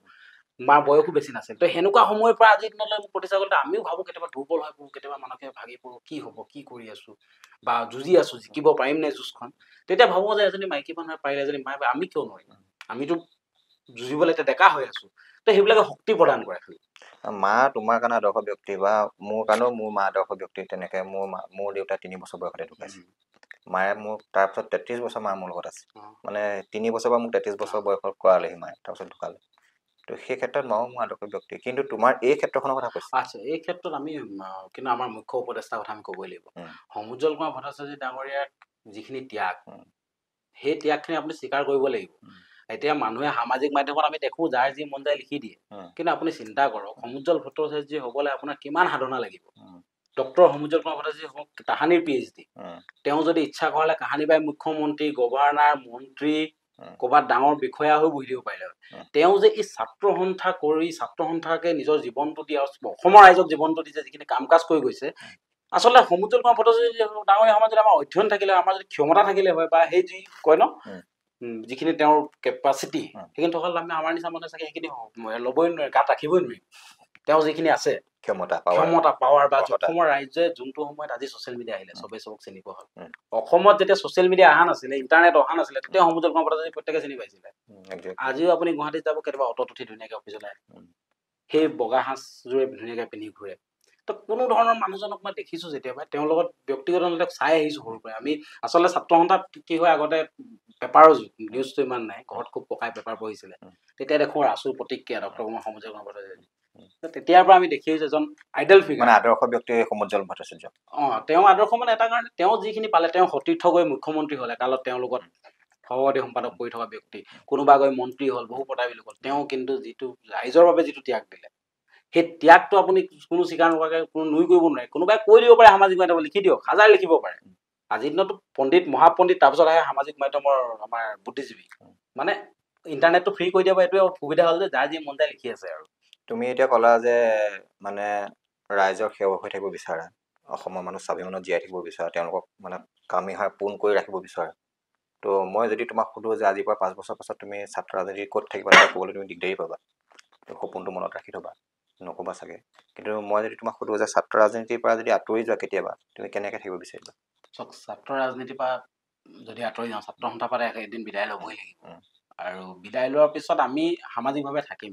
মাৰ বয়সো বেছি নাছিল তো সেনেকুৱা সময়ৰ পৰা আজিৰ দিনলৈ মোক প্ৰতিষ্ঠা আমিও ভাবোঁ কেতিয়াবা দুৰ্বল হৈ পৰোঁ কেতিয়াবা মানসিক ভাগি পৰোঁ কি হ'ব কি কৰি আছোঁ বা যুঁজি আছোঁ জিকিব পাৰিম নে যুঁজখন তেতিয়া ভাবোঁ যে এজনী মাইকী মানুহে পাৰিলে এজনী মায়ে আমি কিয় নোৱাৰিম আমিতো যুঁজিবলৈ এতিয়া ডেকা হৈ আছোঁ তো সেইবিলাকে শক্তি প্ৰদান কৰে খালি মা তোমাৰ কাৰণে আদৰ্শ ব্যক্তি বা মোৰ কাৰণেও মোৰ মা আদৰ্শ ব্যক্তি তেনেকৈ মোৰ দেউতা 3 বছৰ বয়সতে ঢুকাইছে মায়ে মোক তাৰপিছত 33 বছৰ মাৰ মোৰ লগত আছে মানে 3 বছৰ পৰা মোক 33 বছৰ বয়সত কৰালেহি মায়ে তাৰপিছত ঢুকালে তো সেই ক্ষেত্ৰত মাও মোৰ আদৰ্শ ব্যক্তি কিন্তু তোমাৰ এই ক্ষেত্ৰখনৰ কথা কৈছে আচ্ছা এই ক্ষেত্ৰত আমি কিন্তু আমাৰ মুখ্য উপদেষ্টাৰ কথা আমি ক'বই লাগিব সমুজ্জ্বল কুমাৰ ভট্টাচাৰ্য ডাঙৰীয়াৰ যিখিনি ত্যাগ সেই ত্যাগখিনি আপুনি স্বীকাৰ কৰিব লাগিব এতিয়া মানুহে সামাজিক মাধ্যমত আমি দেখোঁ যাৰ যি মন যায় লিখি দিয়ে কিন্তু আপুনি চিন্তা কৰক সমুজ্জ্বল ভট্টাচাৰ্য হ'বলৈ আপোনাৰ কিমান সাধনা লাগিব ডক্টৰ সমুজ্জ্বল কুমাৰ ভট্টাচাৰ্য হওক তাহানিৰ PhD তেওঁ যদি ইচ্ছা কৰালে কাহানি বাই মুখ্যমন্ত্ৰী গভৰ্ণৰ মন্ত্ৰী ক'ৰবাত ডাঙৰ বিষয়া হৈ বহি দিব পাৰিলে তেওঁ যে এই ছাত্ৰ সন্থা কৰি ছাত্ৰ সন্থাকে নিজৰ জীৱনটো দি অসমৰ ৰাইজক জীৱনটো দি যে যিখিনি কাম কাজ কৰি গৈছে আচলতে সমুজ্জ্বল কুমাৰ ভট্টাচাৰ্য ডাঙৰীয়া সমাজত আমাৰ অধ্যয়ন থাকিলে আমাৰ যদি ক্ষমতা থাকিলে হয় বা সেই যি কয় ন যিখিনি তেওঁৰ কেপাচিটি সেইখিনি থকা আমি আমাৰ নিচিনা মানুহে চাগে সেইখিনি ল'বই নোৱাৰে গাত ৰাখিবই নোৱাৰিম তেওঁ যিখিনি আছে ক্ষমতা পাৱাৰ বা অসমৰ ৰাইজে যোনটো সময়ত আজি ছ'চিয়েল মিডিয়া আহিলে চবেই চবক চিনি পোৱা হ'ল অসমত যেতিয়া ছ'চিয়েল মিডিয়া অহা নাছিলে ইণ্টাৰনেট অহা নাছিলে তেতিয়া সমুজ্জ্বল কুমাৰ ভট্টাচাৰ্য প্ৰত্যেকে চিনি পাইছিলে আজিও আপুনি গুৱাহাটীত যাব কেতিয়াবা অটত উঠি ধুনীয়াকৈ অফিচলৈ সেই বগা সাজযোৰে ধুনীয়াকৈ পিন্ধি ঘূৰে তো কোনো ধৰণৰ মানুহজনক মই দেখিছোঁ যেতিয়াবা তেওঁৰ লগত ব্যক্তিগত চাই আহিছোঁ সৰুৰ পৰাই আমি আচলতে ছাত্ৰ সন্থাত কি হয় আগতে পেপাৰৰ নিউজটো ইমান নাই ঘৰত খুব পকাই পেপাৰ পঢ়িছিলে তেতিয়া দেখোঁ ৰাসুৰ প্ৰতিক্ৰিয়া ডক্টৰ কুমাৰ সমুজ্জ্বল কুমাৰ ভট্টাচাৰ্য তেতিয়াৰ পৰা আমি দেখি আহিছোঁ এজন আইডল ফিগাৰ মানে আদৰ্শ ব্যক্তি সমুজ্জ্বল ভট্টাচাৰ্য তেওঁ আদৰ্শ মানে এটা কাৰণে তেওঁ যিখিনি পালে তেওঁ সতীৰ্থ গৈ মুখ্যমন্ত্ৰী হ'লে কালত তেওঁৰ লগত সভাপতি সম্পাদক কৰি থকা ব্যক্তি কোনোবা গৈ মন্ত্ৰী হ'ল বহু পদবী লোক হ'ল তেওঁ কিন্তু যিটো ৰাইজৰ বাবে যিটো ত্যাগ দিলে সেই ত্যাগটো আপুনি কোনো স্বীকাৰ নকৰাকৈ কোনো নুই কৰিব নোৱাৰে কোনোবাই কৈ দিব পাৰে সামাজিক মাধ্যমত লিখি দিয়ক হাজাৰ লিখিব পাৰে আজিৰ দিনতো পণ্ডিত মহাপণ্ডিত তাৰপিছত আহে সামাজিক মাধ্যমৰ আমাৰ বুদ্ধিজীৱী মানে ইণ্টাৰনেটটো ফ্ৰী কৰি দিয়া বা এইটোৱে সুবিধা হ'ল যে যাৰ যি মন যায় লিখি আছে আৰু তুমি এতিয়া ক'লা যে মানে ৰাইজৰ সেৱক হৈ থাকিব বিচাৰা অসমৰ মানুহ স্বাভিমানত জীয়াই থাকিব বিচাৰা তেওঁলোকক মানে কামিহাৰ পোন কৰি ৰাখিব বিচাৰা তো মই যদি তোমাক সোধোঁ যে আজিৰ পৰা 5 বছৰ পাছত তুমি ছাত্ৰ ৰাজনীতি ক'ত থাকিবা তেতিয়া ক'বলৈ তুমি দিগদাৰী পাবা তো সপোনটো মনত ৰাখি থ'বা নক'বা চাগে কিন্তু মই যদি তোমাক সোধোঁ যে ছাত্ৰ ৰাজনীতিৰ পৰা যদি আঁতৰি যোৱা কেতিয়াবা তুমি কেনেকৈ থাকিব বিচাৰিবা চাওক ছাত্ৰ ৰাজনীতিৰ পৰা যদি আঁতৰি যাওঁ ছাত্ৰ সন্থাৰ পৰা এদিন বিদায় ল'বই লাগিব আৰু বিদায় লোৱাৰ পিছত আমি সামাজিকভাৱে থাকিম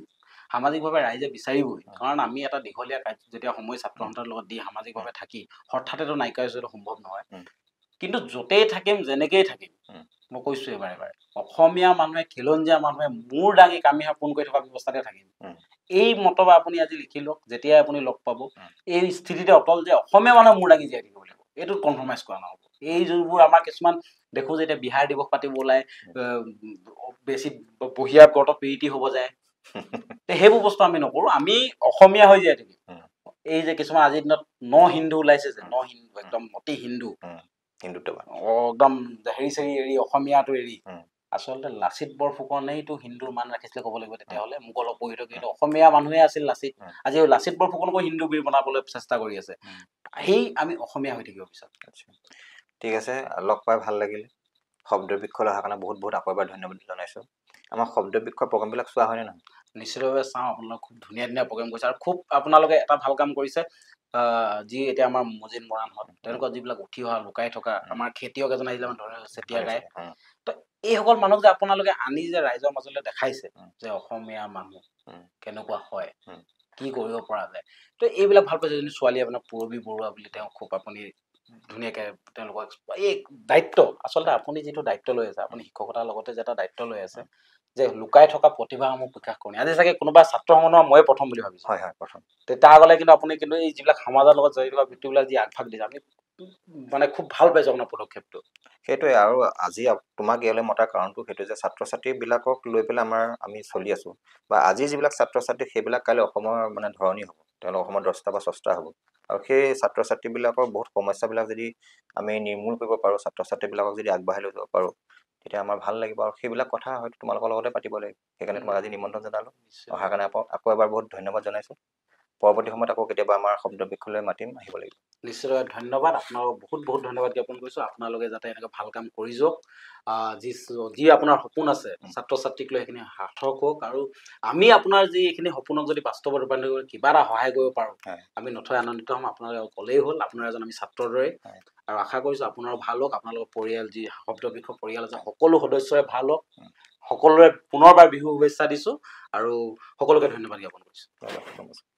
সামাজিকভাৱে ৰাইজে বিচাৰিবই কাৰণ আমি এটা দীঘলীয়া কাৰ্য যেতিয়া সময় ছাত্ৰ সন্থাৰ লগত দি সামাজিকভাৱে থাকি হঠাতেতো নাইকিয়া হৈছেতো সম্ভৱ নহয় কিন্তু য'তেই থাকিম যেনেকেই থাকিম মই কৈছোঁ এবাৰ অসমীয়া মানুহে খিলঞ্জীয়া মানুহে মূৰ দাঙি কামিহাৰ পোন কৰি থকা ব্যৱস্থাতে থাকিম এই মতবা আপুনি আজি লিখি লওক যেতিয়াই আপুনি লগ পাব এই স্থিতিতে অটল যে অসমীয়া মানুহে মূৰ দাঙি জীয়াই থাকিব লাগিব এইটোত কম্প্ৰমাইজ কৰা নহ'ব এই যোনবোৰ আমাৰ কিছুমান দেখোঁ যে এতিয়া বিহাৰ দিৱস পাতিব ওলাই বেছি বহিয়া ব্ৰত প্ৰীতি হ'ব যায় সেইবোৰ বস্তু আমি নকৰোঁ আমি অসমীয়া হৈ জীয়াই থাকিম এই যে কিছুমান আজিৰ দিনত হিন্দু ওলাইছে যে হিন্দু একদম অতি হিন্দু হিন্দুত্ব একদম হেৰি চেৰি এৰি অসমীয়াটো এৰি আচলতে লাচিত বৰফুকনেইতো হিন্দুৰ মান ৰাখিছিলে ক'ব লাগিব তেতিয়াহ'লে মোক অলপ পঢ়ি কিন্তু অসমীয়া মানুহে আছিল লাচিত আজি লাচিত বৰফুকনকো হিন্দু বীৰ বনাবলৈ চেষ্টা কৰি আছে সেই আমি অসমীয়া হৈ থাকিব বিচাৰোঁ ঠিক আছে লগ পাই ভাল লাগিল শব্দ বৃক্ষলৈ অহাৰ কাৰণে বহুত আকৌ এবাৰ ধন্যবাদ জনাইছোঁ আমাৰ শব্দ বৃক্ষৰ প্ৰগ্ৰামবিলাক চোৱা হয়নে নহয় নিশ্চিতভাৱে চাওঁ আপোনালোকে খুব ধুনীয়া প্ৰগ্ৰেম কৰিছে আৰু খুব আপোনালোকে এটা ভাল কাম কৰিছে যি এতিয়া আমাৰ মজিদ মৰাণহঁত তেওঁলোকৰ যিবিলাক উঠি অহা লুকাই থকা আমাৰ খেতিয়ক এজন আহিলে মানে ধৰে চেতিয়া গাই তো এইসকল মানুহক যে আপোনালোকে আনি যে ৰাইজৰ মাজলৈ দেখাইছে যে অসমীয়া মানুহ কেনেকুৱা হয় কি কৰিব পৰা যায় তো এইবিলাক ভাল পাইছে যদি ছোৱালী আপোনাৰ পূৰবী বৰুৱা বুলি তেওঁ খুব আপুনি ধুনীয়াকৈ তেওঁলোকক এই দায়িত্ব আচলতে আপুনি যিটো দায়িত্ব লৈ আছে আপুনি শিক্ষকতাৰ লগতে যে এটা দায়িত্ব লৈ আছে যে লুকাই থকা প্ৰতিভাসমূহ বিকাশ কৰি আজি চাগে কোনোবা ছাত্ৰ সংগঠনৰ মই প্ৰথম বুলি ভাবিছোঁ হয় হয় প্ৰথম তাৰ আগলৈ কিন্তু আপুনি কিন্তু এই যিবিলাক সমাজৰ লগত জড়িত থকা ব্যক্তিবিলাক যি আগভাগ দিছে আমি মানে খুব ভাল পাইছোঁ আপোনাৰ পদক্ষেপটো সেইটোৱে আৰু আজি তোমাক ইয়ালৈ মতাৰ কাৰণটো সেইটো যে ছাত্ৰ ছাত্ৰীবিলাকক লৈ পেলাই আমি চলি আছোঁ বা আজি যিবিলাক ছাত্ৰ ছাত্ৰী সেইবিলাক কাইলৈ অসমৰ মানে ধৰণী হ'ব তেওঁলোক অসমৰ দ্ৰষ্টা বা স্ৰষ্টা হ'ব আৰু সেই ছাত্ৰ ছাত্ৰীবিলাকৰ বহুত সমস্যাবিলাক যদি আমি নিৰ্মূল কৰিব পাৰোঁ ছাত্ৰ ছাত্ৰীবিলাকক যদি আগবঢ়াই লৈ যাব পাৰোঁ তেতিয়া আমাৰ ভাল লাগিব আৰু সেইবিলাক কথা হয়তো তোমালোকৰ লগতে পাতিব লাগিব সেইকাৰণে তোমাক আজি নিমন্ত্ৰণ জনালোঁ অহাৰ কাৰণে আকৌ এবাৰ বহুত ধন্যবাদ জনাইছোঁ পৰৱৰ্তী সময়ত আকৌ কেতিয়াবা আমাৰ শব্দ বৃক্ষলৈ মাতিম আহিব লাগিব নিশ্চয় ধন্যবাদ আপোনালোক বহুত বহুত ধন্যবাদ জ্ঞাপন কৰিছোঁ আপোনালোকে যাতে এনেকৈ ভাল কাম কৰি যাওক যি আপোনাৰ সপোন আছে ছাত্ৰ ছাত্ৰীক লৈ সেইখিনি সাৰ্থক হওক আৰু আমি আপোনাৰ যি এইখিনি সপোনক যদি বাস্তৱত ৰূপান্তৰিত কৰি কিবা এটা সহায় কৰিব পাৰোঁ আমি নথৈ আনন্দিত হ'ম আপোনালোকে ক'লেই হ'ল আপোনাৰ এজন আমি ছাত্ৰৰ দৰে আৰু আশা কৰিছোঁ আপোনাৰো ভাল হওক আপোনালোকৰ পৰিয়াল যি শব্দ বৃক্ষ পৰিয়াল আছে সকলো সদস্যৰে ভাল হওক সকলোৰে পুনৰবাৰ বিহু শুভেচ্ছা দিছোঁ আৰু সকলোকে ধন্যবাদ জ্ঞাপন কৰিছোঁ।